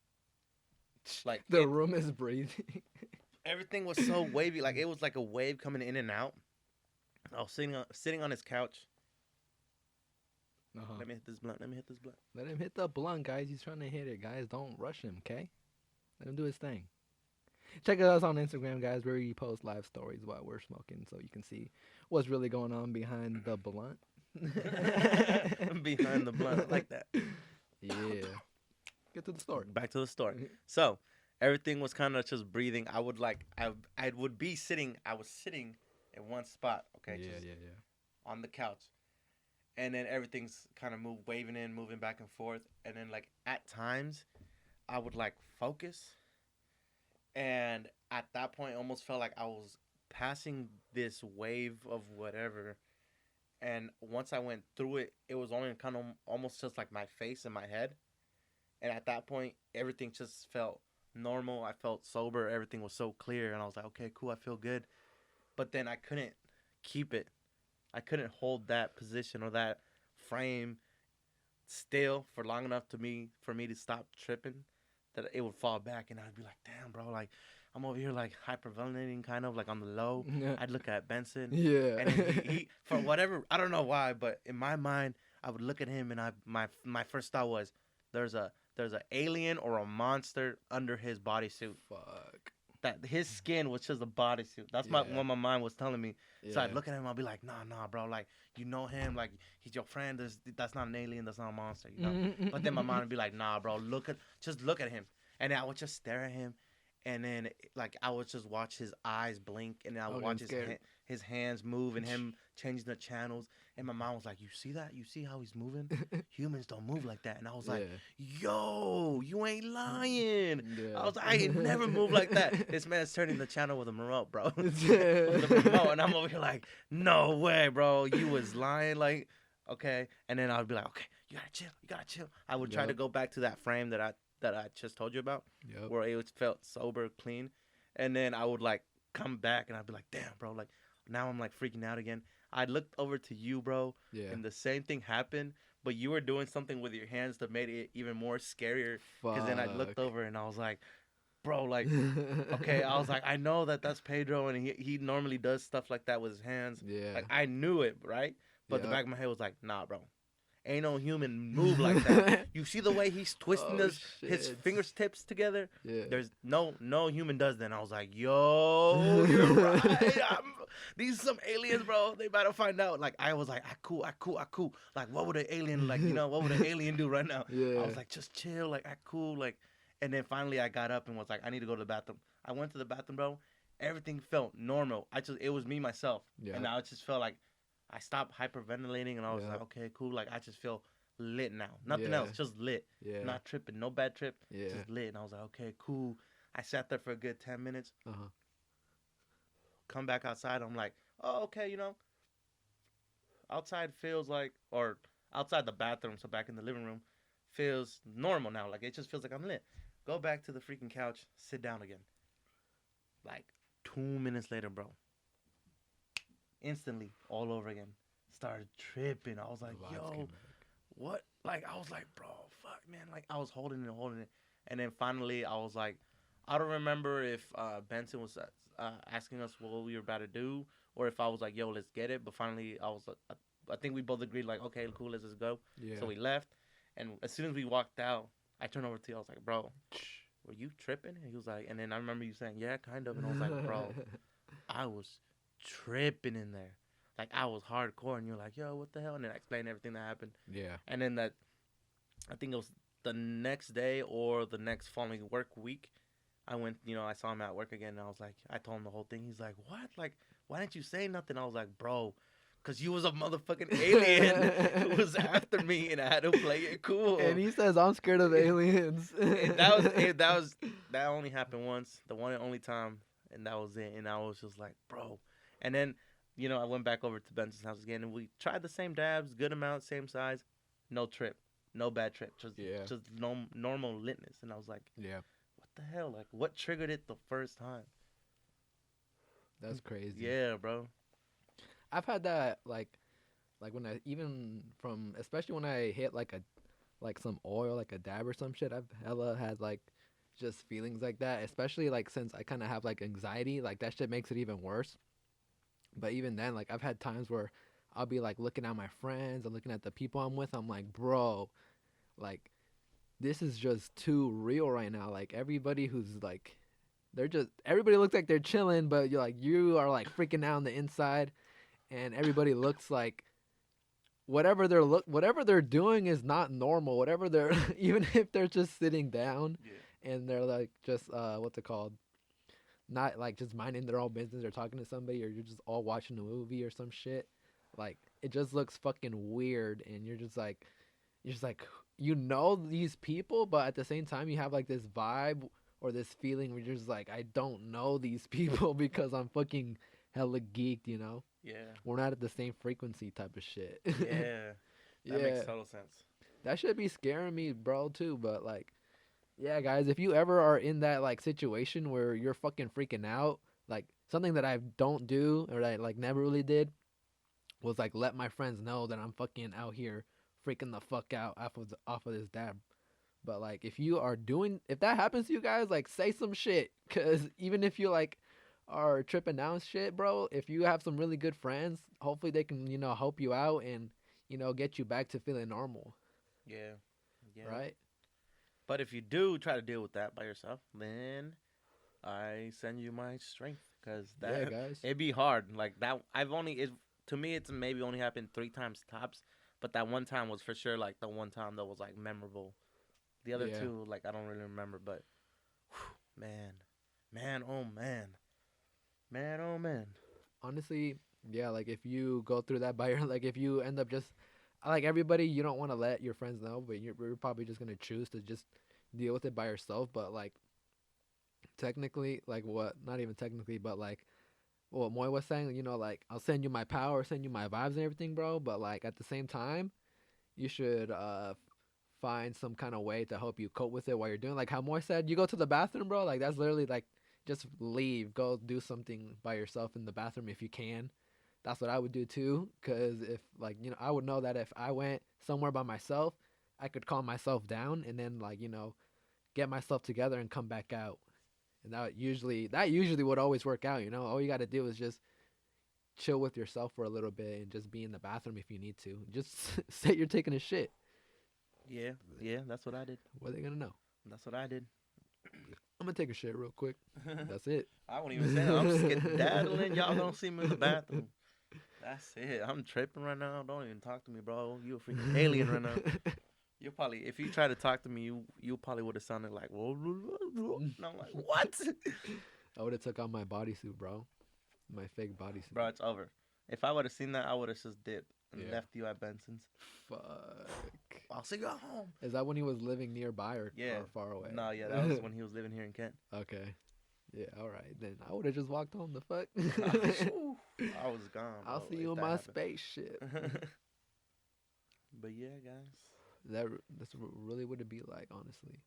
A: Like
B: The room is breathing.
A: everything was so wavy, like it was like a wave coming in and out. I was sitting on his couch.
B: Uh-huh.
A: Let me hit this blunt.
B: Let him hit the blunt, guys. He's trying to hit it, guys. Don't rush him, okay? Let him do his thing. Check us on Instagram, guys, where we post live stories while we're smoking, so you can see what's really going on behind the blunt.
A: Behind the blunt, I like that.
B: Yeah. Get to the story.
A: Back to the story. So everything was kind of just breathing. I was sitting in one spot, okay,
B: Yeah.
A: on the couch, and then everything's kind of waving in, moving back and forth, and then like at times, I would like focus, and at that point, it almost felt like I was passing this wave of whatever, and once I went through it, it was only kind of almost just like my face and my head, and at that point, everything just felt normal. I felt sober. Everything was so clear, and I was like, okay, cool, I feel good. But then I couldn't keep it. I couldn't hold that position or that frame still for long enough for me to stop tripping, that it would fall back, and I'd be like, damn, bro, like I'm over here like hyperventilating, kind of like on the low.
B: Yeah.
A: I'd look at Benson,
B: Yeah.
A: and then he for whatever, I don't know why, but in my mind, I would look at him, and my first thought was, there's a alien or a monster under his bodysuit.
B: Fuck.
A: That his skin was just a bodysuit. That's
B: Yeah.
A: what my mind was telling me.
B: Yeah.
A: So I'd look at him, I'd be like, nah, bro, like you know him, like he's your friend. That's not an alien, that's not a monster, you know. But then my mind would be like, nah, bro, just look at him, and I would just stare at him, and then like I would just watch his eyes blink, and then I
B: I
A: would
B: was
A: watch
B: getting scared.
A: his hands move, and him changing the channels. And my mom was like, "You see that? You see how he's moving? Humans don't move like that." And I was like,
B: Yeah.
A: "Yo, you ain't lying." I
B: Yeah.
A: was like, "I ain't never moved like that." This man's turning the channel with a remote, bro. With the remote,
B: Yeah.
A: and I'm over here like, "No way, bro. You was lying." Like, okay. And then I would be like, "Okay, you gotta chill. You gotta chill." I would try to
B: Yep.
A: go back to that frame that I just told you about,
B: Yep.
A: where it was felt sober, clean, and then I would like come back and I'd be like, "Damn, bro, like now I'm like freaking out again." I looked over to you, bro,
B: Yeah.
A: and the same thing happened, but you were doing something with your hands that made it even more scarier. Cause then I looked
B: Fuck.
A: over and I was like, "Bro, like, okay." I was like, "I know that that's Pedro, and he normally does stuff like that with his hands."
B: Yeah.
A: Like I knew it, right? But the
B: Yep.
A: back of my head was like, "Nah, bro, ain't no human move like that." You see the way he's twisting
B: Oh
A: his
B: shit.
A: fingertips together?
B: Yeah.
A: There's no human does that. And I was like, "Yo, you're right. These some aliens, bro. They about to find out." Like I was like, "I cool, I cool, I cool." Like what would an alien like? What would an alien do right now? I
B: Yeah.
A: was like, "Just chill, like I cool, like." And then finally I got up and was like, "I need to go to the bathroom." I went to the bathroom, bro. Everything felt normal. It was me myself,
B: Yeah.
A: and I just felt like I stopped hyperventilating, and I was
B: Yeah.
A: like, "Okay, cool. Like I just feel lit now. Nothing
B: Yeah.
A: else, just lit.
B: Yeah.
A: Not tripping, no bad trip,
B: Yeah.
A: just lit." And I was like, "Okay, cool." I sat there for a good 10 minutes.
B: Uh-huh.
A: Come back outside. I'm like, "Oh, okay. Outside feels like, or outside the bathroom, so back in the living room, feels normal now. Like it just feels like I'm lit." Go back to the freaking couch, sit down again. Like 2 minutes later, bro, instantly all over again. Started tripping. I was like,
B: The vibes came
A: "Yo,
B: back.
A: what?" Like I was like, "Bro, fuck, man." Like I was holding it, and then finally I was like, I don't remember if Benson was asking us what we were about to do, or if I was like, "Yo, let's get it." But finally, I was like, I think we both agreed like, "Okay, cool, let's just go."
B: Yeah.
A: So we left, and as soon as we walked out, I turned over to you. I was like, "Bro, were you tripping?" And he was like, and then I remember you saying, "Yeah, kind of," and I was like, "Bro, I was tripping in there." Like I was hardcore, and you're like, "Yo, what the hell?" And then I explained everything that happened,
B: Yeah.
A: and then I think it was the next day or the next following work week. I went, I saw him at work again, and I was like, I told him the whole thing. He's like, "What? Like, why didn't you say nothing?" I was like, "Bro, cause you was a motherfucking alien who was after me, and I had to play it cool."
B: And he says I'm scared of aliens.
A: That only happened once, the one and only time, and that was it. And I was just like, "Bro," and then, I went back over to Benson's house again, and we tried the same dabs, good amount, same size, no trip, no bad trip, just
B: Yeah.
A: just no normal litness. And I was like,
B: Yeah.
A: "What the hell? Like, what triggered it the first time?"
B: That's crazy.
A: Yeah, bro.
B: I've had that like when I even from especially when I hit like some oil like a dab or some shit. I've hella had like just feelings like that, especially like since I kind of have like anxiety, like that shit makes it even worse. But even then, like I've had times where I'll be like looking at my friends and looking at the people I'm with. I'm like, bro, like this is just too real right now. Like everybody who's like, everybody looks like they're chilling, but you are like freaking out on the inside, and everybody looks like whatever they're doing is not normal. Whatever they're even if they're just sitting down
A: Yeah.
B: and they're like just what's it called? Not like just minding their own business or talking to somebody, or you're just all watching a movie or some shit. Like it just looks fucking weird, and you're just like these people, but at the same time you have like this vibe or this feeling where you're just like, I don't know these people because I'm fucking hella geeked, you know?
A: Yeah.
B: We're not at the same frequency type of shit.
A: Yeah. That makes
B: Yeah.
A: total sense.
B: That should be scaring me, bro, too, but like yeah, guys, if you ever are in that like situation where you're fucking freaking out, like something that I don't do or that I like never really did was like let my friends know that I'm fucking out here freaking the fuck out off of this dab. But like if that happens to you guys, like say some shit, cuz even if you like are tripping out and shit, bro, if you have some really good friends, hopefully they can, help you out and, get you back to feeling normal,
A: Yeah. Yeah.
B: right?
A: But if you do try to deal with that by yourself, then I send you my strength, because
B: Yeah,
A: that
B: guys.
A: it'd be hard. Like that, to me it's maybe only happened 3 times tops, but that one time was for sure like the one time that was like memorable. The other
B: Yeah.
A: two, like I don't really remember, but whew, man, Man, oh man, man, oh man.
B: Honestly, yeah, like if you go through that by your like if you end up just like everybody, you don't want to let your friends know, but you're probably just gonna choose to just deal with it by yourself. But like technically, like what? Not even technically, but like what Moy was saying, like I'll send you my power, send you my vibes and everything, bro. But like at the same time, you should find some kind of way to help you cope with it while you're doing. Like how Moy said, you go to the bathroom, bro. Like that's literally like just leave, go do something by yourself in the bathroom if you can. That's what I would do too. Cause if like I would know that if I went somewhere by myself, I could calm myself down and then like get myself together and come back out. And that usually would always work out. All you got to do is just chill with yourself for a little bit and just be in the bathroom if you need to. Just say you're taking a shit.
A: Yeah, yeah, that's what I did.
B: What are they gonna know?
A: That's what I did.
B: I'm gonna take a shit real quick. That's it.
A: I won't even say that. I'm skedaddling. Y'all don't see me in the bathroom. That's it. I'm tripping right now. Don't even talk to me, bro. You a freaking alien right now. You probably, if you try to talk to me, you probably would have sounded like, whoa, and I'm like, what?
B: I would have took out my bodysuit, bro. My fake bodysuit.
A: Bro, it's over. If I would have seen that, I would have just dipped and
B: Yeah.
A: left you at Benson's.
B: Fuck.
A: I'll see you at home.
B: Is that when he was living nearby or
A: Yeah.
B: far away?
A: No, yeah, that was when he was living here in Kent.
B: Okay. Yeah, all right. Then I would have just walked home. The fuck?
A: I was gone.
B: I'll
A: bro,
B: see
A: if
B: you in
A: that
B: my
A: happened.
B: spaceship.
A: But yeah, guys.
B: That's really what it be like, honestly.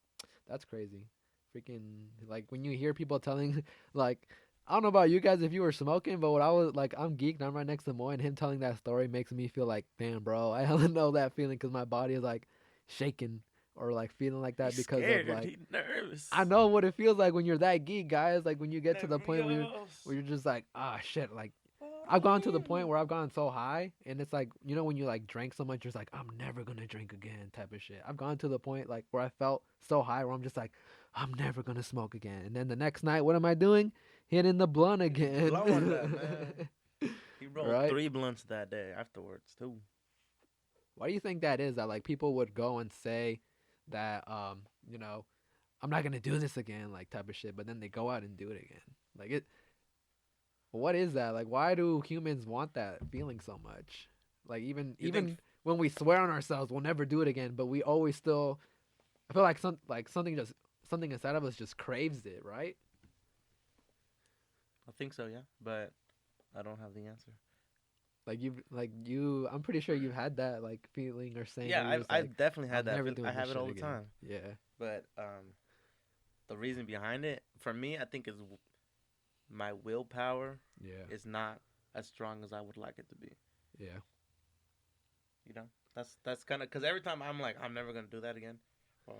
B: That's crazy. Freaking like when you hear people telling like I don't know about you guys if you were smoking, but what I was like, I'm geeked. I'm right next to Moy, and him telling that story makes me feel like, damn, bro, I hella know that feeling because my body is like shaking or like feeling like that
A: He's
B: because
A: scared.
B: of like
A: He's nervous.
B: I know what it feels like when you're that geek, guys. Like when you get to the point where
A: Nervios.
B: you're just like, ah, shit, like. I've gone to the point where I've gone so high, and it's like when you like drank so much, you're just like, I'm never gonna drink again, type of shit. I've gone to the point like where I felt so high, where I'm just like, I'm never gonna smoke again. And then the next night, what am I doing? Hitting the blunt again.
A: Blowing that, man. He rolled
B: Right?
A: 3 blunts that day afterwards too.
B: Why do you think that is? That like people would go and say that, I'm not gonna do this again, like type of shit, but then they go out and do it again. Like it. What is that? Like, why do humans want that feeling so much? Like, even
A: You
B: even
A: think-
B: when we swear on ourselves, we'll never do it again, but we always still. I feel like something inside of us just craves it, right?
A: I think so, yeah, but I don't have the answer.
B: I'm pretty sure you've had that like feeling or saying.
A: Yeah,
B: where you're just
A: I've
B: like,
A: definitely had
B: "I'm
A: that.
B: never
A: Feel-
B: doing
A: I
B: this
A: have it
B: shit
A: all the
B: again."
A: time.
B: Yeah,
A: But the reason behind it, for me, I think is my willpower
B: yeah,
A: is not as strong as I would like it to be.
B: yeah.
A: You know, that's kind of because every time I'm like, I'm never gonna do that again, or,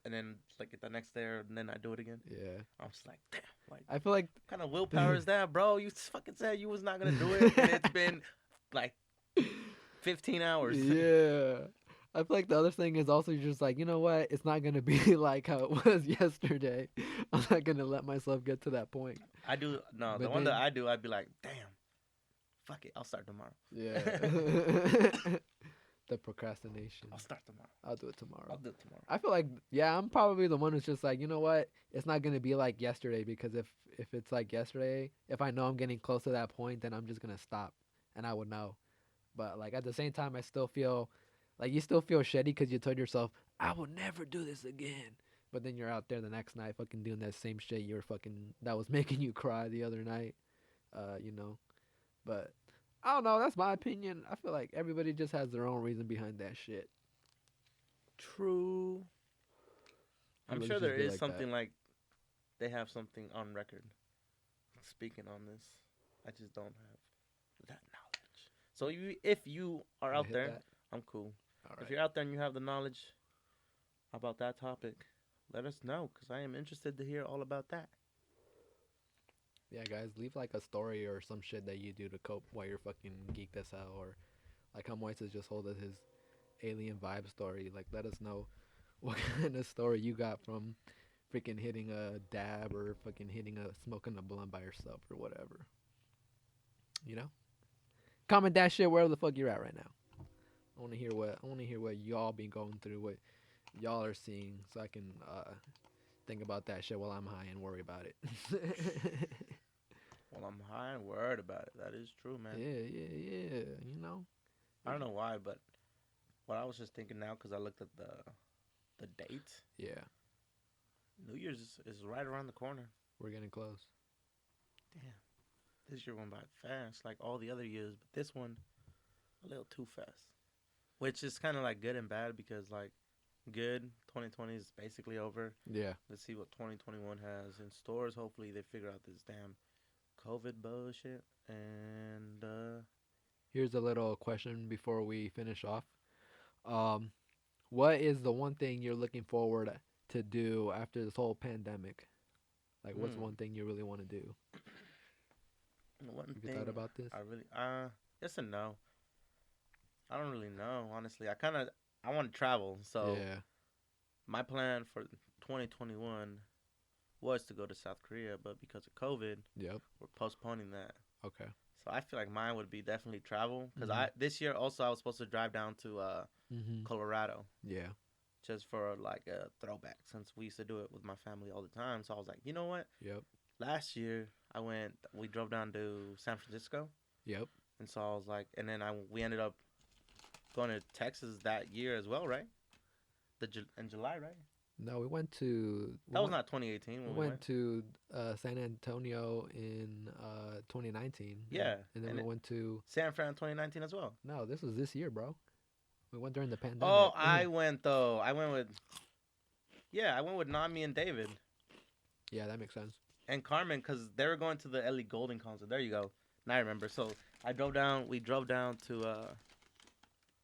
A: and then like the next day, and then I do it again.
B: Yeah,
A: I'm just like, damn, like
B: I feel like
A: what kind of willpower is that, bro? You fucking said you was not gonna do it, and it's been like 15 hours.
B: yeah. I feel like the other thing is also just like, you know what? It's not gonna be like how it was yesterday. I'm not gonna let myself get to that point.
A: I do no,
B: But
A: the one that
B: then-
A: I do, I'd be like, damn, fuck it, I'll start tomorrow.
B: Yeah. The procrastination.
A: I'll start tomorrow.
B: I'll do it tomorrow.
A: I'll do it tomorrow.
B: I feel like I'm probably the one who's just like, you know what? It's not gonna be like yesterday because if it's like yesterday, if I know I'm getting close to that point, then I'm just gonna stop, and I would know. But like at the same time, I still feel like you still feel shitty because you told yourself, I will never do this again. But then you're out there the next night fucking doing that same shit you were fucking that was making you cry the other night. But I don't know. That's my opinion. I feel like everybody just has their own reason behind that shit.
A: True. I'm
B: Everybody
A: sure
B: just
A: there
B: be
A: is
B: like
A: something
B: that.
A: like they have something on record speaking on this. I just don't have that knowledge. So if you are
B: Wanna
A: out
B: hit
A: there,
B: that?
A: I'm cool.
B: All
A: If
B: right.
A: you're out there and you have the knowledge about that topic, let us know because I am interested to hear all about that.
B: Yeah, guys, leave like a story or some shit that you do to cope while you're fucking geeked as hell, or like how Moises just told us his alien vibe story. Like, let us know what kind of story you got from freaking hitting a dab or fucking smoking a blunt by yourself or whatever. You know, comment that shit wherever the fuck you're at right now. I want to hear what y'all been going through, what y'all are seeing, so I can think about that shit while I'm high and worry about it.
A: Well, I'm high and worried about it. That is true, man.
B: Yeah, yeah, yeah. You know.
A: I don't know why, but what I was just thinking now because I looked at the date.
B: Yeah,
A: New Year's is right around the corner.
B: we're getting close.
A: Damn, this year went by fast, like all the other years, but this one a little too fast. Which is kind of like good and bad because like good 2020 is basically over.
B: Yeah.
A: Let's see what 2021 has in stores. Hopefully they figure out this damn COVID bullshit. And
B: Here's a little question before we finish off. Um, what is the one thing you're looking forward to do after this whole pandemic? Like, what's one
A: hmm,
B: thing you really want to do?
A: one
B: Have you thought
A: thing
B: about this?
A: I really yes and no. I don't really know honestly. I want to travel, so
B: Yeah.
A: my plan for 2021 was to go to South Korea, but because of COVID,
B: Yep.
A: we're postponing that.
B: Okay.
A: So I feel like mine would be definitely travel because
B: Mhm.
A: I this year also I was supposed to drive down to
B: Mhm.
A: Colorado
B: Yeah.
A: just for like a throwback since we used to do it with my family all the time. So I was like, you know what?
B: Yep.
A: Last year we drove down to San Francisco,
B: Yep.
A: and so I was like, and then we ended up going to Texas that year as well, right? In July, right?
B: No, we went to
A: That was not 2018
B: we
A: when we
B: went
A: went.
B: to San Antonio in 2019,
A: Yeah,
B: and then
A: and
B: we went to
A: San Fran 2019 as well.
B: no, this was this year, bro. We went during the
A: Oh,
B: pandemic.
A: I went though. I went with Nami and David
B: Yeah, that makes sense.
A: and Carmen because they were going to the Ellie Goulding concert. There you go. Now I remember. So I drove down. We drove down to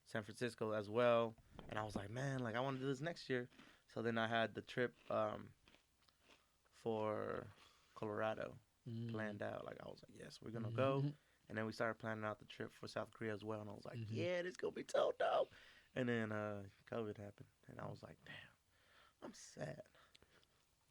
A: San Francisco as well, and I was like, man, like I want to do this next year. So then I had the trip for Colorado
B: Mm.
A: planned out. Like I was like, yes, we're gonna go.
B: Mm-hmm.
A: And then we started planning out the trip for South Korea as well. And I was like,
B: Mm-hmm.
A: yeah, this gonna be so dope. And then COVID happened, and I was like, damn, I'm sad.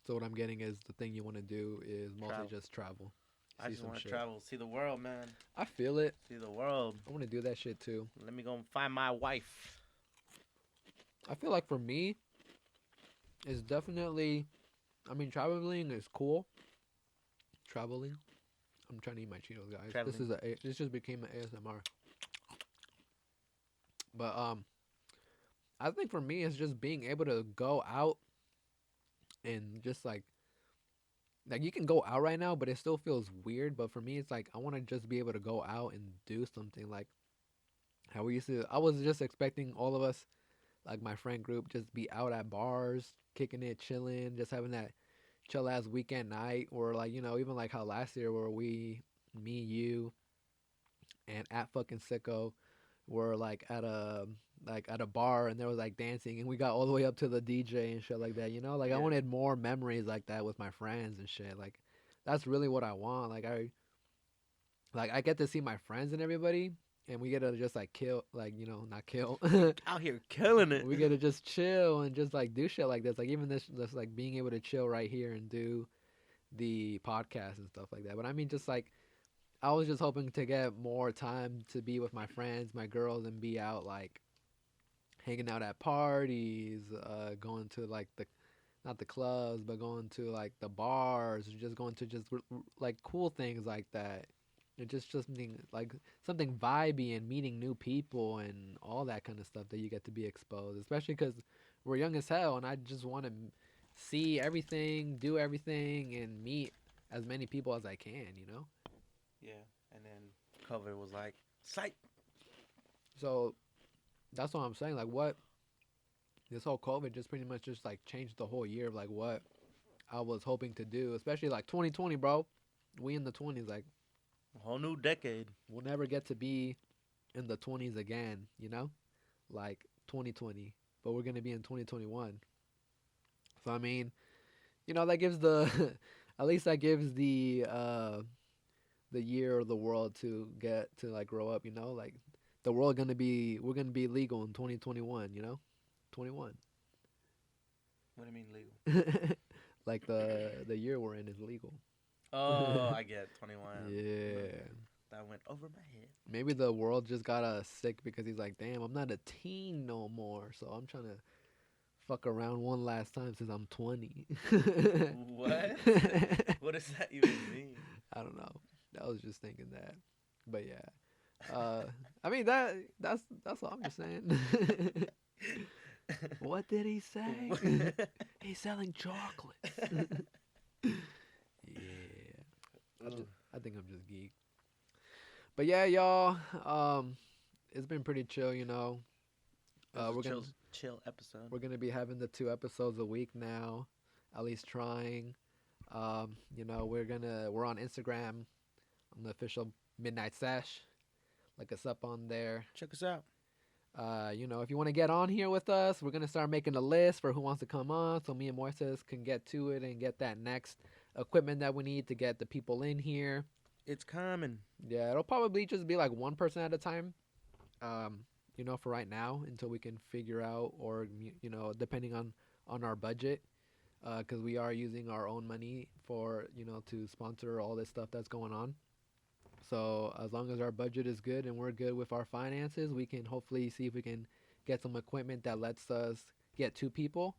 B: So what I'm getting is the thing you want to do is mostly
A: Travel.
B: just travel,
A: I
B: see
A: just
B: some
A: want to
B: shit.
A: travel, see the world, man.
B: I feel it.
A: See the world.
B: I want to do that shit too.
A: Let me go and find my wife.
B: I feel like for me, it's definitely. I mean, traveling is cool. Traveling. I'm trying to eat my Cheetos, guys.
A: Traveling.
B: This just became an ASMR. But I think for me, it's just being able to go out and just like you can go out right now, but it still feels weird. But for me, it's like I want to just be able to go out and do something like how we used to. I was just expecting all of us, like my friend group, just be out at bars, kicking it, chilling, just having that chill ass weekend night, or like even like how last year where me, you, and at fucking sicko were like at a bar and there was like dancing and we got all the way up to the DJ and shit like that. Like I
A: Yeah.
B: wanted more memories like that with my friends and shit. Like that's really what I want. I get to see my friends and everybody and we get to just like kill like not kill.
A: Out here killing it.
B: We get to just chill and just like do shit like this. Like even this like being able to chill right here and do the podcast and stuff like that. But I mean just like I was just hoping to get more time to be with my friends, my girls, and be out like hanging out at parties, going to like the not the clubs, but going to like the bars, just going to just like cool things like that. And just something vibey and meeting new people and all that kind of stuff that you get to be exposed, especially because we're young as hell, and I just want to see everything, do everything, and meet as many people as I can.
A: Yeah. And then COVID was like, psych.
B: So that's what I'm saying. Like, what this whole COVID just pretty much just like changed the whole year of like what I was hoping to do, especially like 2020, bro. We in the 20s, like
A: A whole new decade.
B: we'll never get to be in the 20s again, like 2020, but we're gonna be in 2021. So I mean, that gives the at least that gives the year of the world to get to like grow up, like we're gonna be legal in 2021, 21.
A: What do you mean legal?
B: Like the year we're in is legal.
A: Oh, I get 21.
B: Yeah.
A: That went over my head.
B: Maybe the world just got sick because he's like, damn, I'm not a teen no more. So I'm trying to fuck around one last time since I'm 20.
A: What? What does that even mean?
B: I don't know. I was just thinking that, but yeah. I mean that's all I'm just saying. What did he say? He's selling chocolates. Yeah. I think I'm just geek. But yeah, y'all. It's been pretty chill, you know. We're gonna
A: chill episode.
B: we're gonna be having the 2 episodes a week now, at least trying. You know, we're on Instagram on the official Midnight Sesh. Look us up on there.
A: Check us out.
B: You know, if you want to get on here with us, we're gonna start making a list for who wants to come on, so me and Moises can get to it and get that next equipment that we need to get the people in here.
A: It's coming.
B: Yeah, it'll probably just be like one person at a time. You know, for right now until we can figure out, or you know, depending on our budget, because we are using our own money for to sponsor all this stuff that's going on. So as long as our budget is good and we're good with our finances, we can hopefully see if we can get some equipment that lets us get 2 people.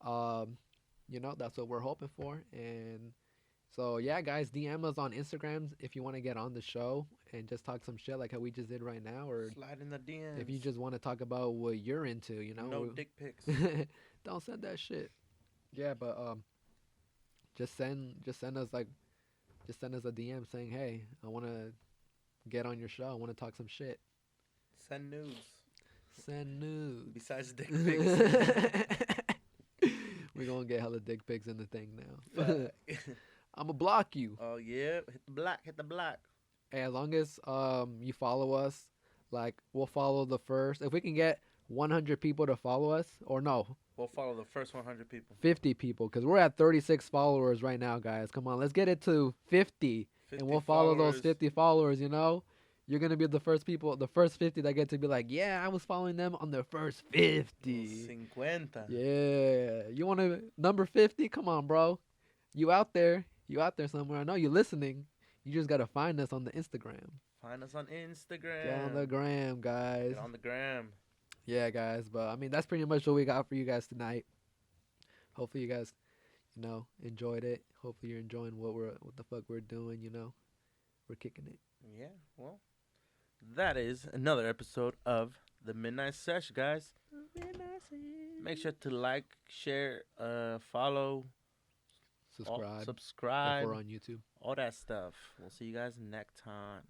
B: You know, that's what we're hoping for. And so yeah, guys, DM us on Instagrams if you want to get on the show and just talk some shit like how we just did right now, or
A: slide in the DMs.
B: if you just want to talk about what you're into, you know.
A: No dick pics.
B: Don't send that shit. Yeah, but just send us a DM saying, "Hey, I want to get on your show. I want to talk some shit."
A: Send nudes.
B: Send nudes.
A: Besides dick pics.
B: We're going to get hella dick pics in the thing now. I'm going to block you.
A: Oh, yeah. Hit the block. Hit the block.
B: Hey, as long as you follow us, like, we'll follow the first. If we can get 100 people to follow us, or no.
A: We'll follow the first 100 people.
B: 50 people, because we're at 36 followers right now, guys. Come on, let's get it to 50 and we'll follow those 50 followers, you know? You're going to be the first 50 that get to be like, yeah, I was following them on the first 50.
A: 50.
B: Yeah. You want to number 50? Come on, bro. You out there somewhere. I know you're listening. You just got to find us on the Instagram.
A: Find us on Instagram.
B: Get on the gram, guys.
A: Get on the gram.
B: Yeah, guys. But, I mean, that's pretty much what we got for you guys tonight. Hopefully you guys, enjoyed it. Hopefully you're enjoying what the fuck we're doing, We're kicking it.
A: Yeah, well, that is another episode of the Midnight Sesh, guys. Make sure to like, share, follow,
B: Subscribe.
A: if
B: we're on YouTube.
A: all that stuff. We'll see you guys next time.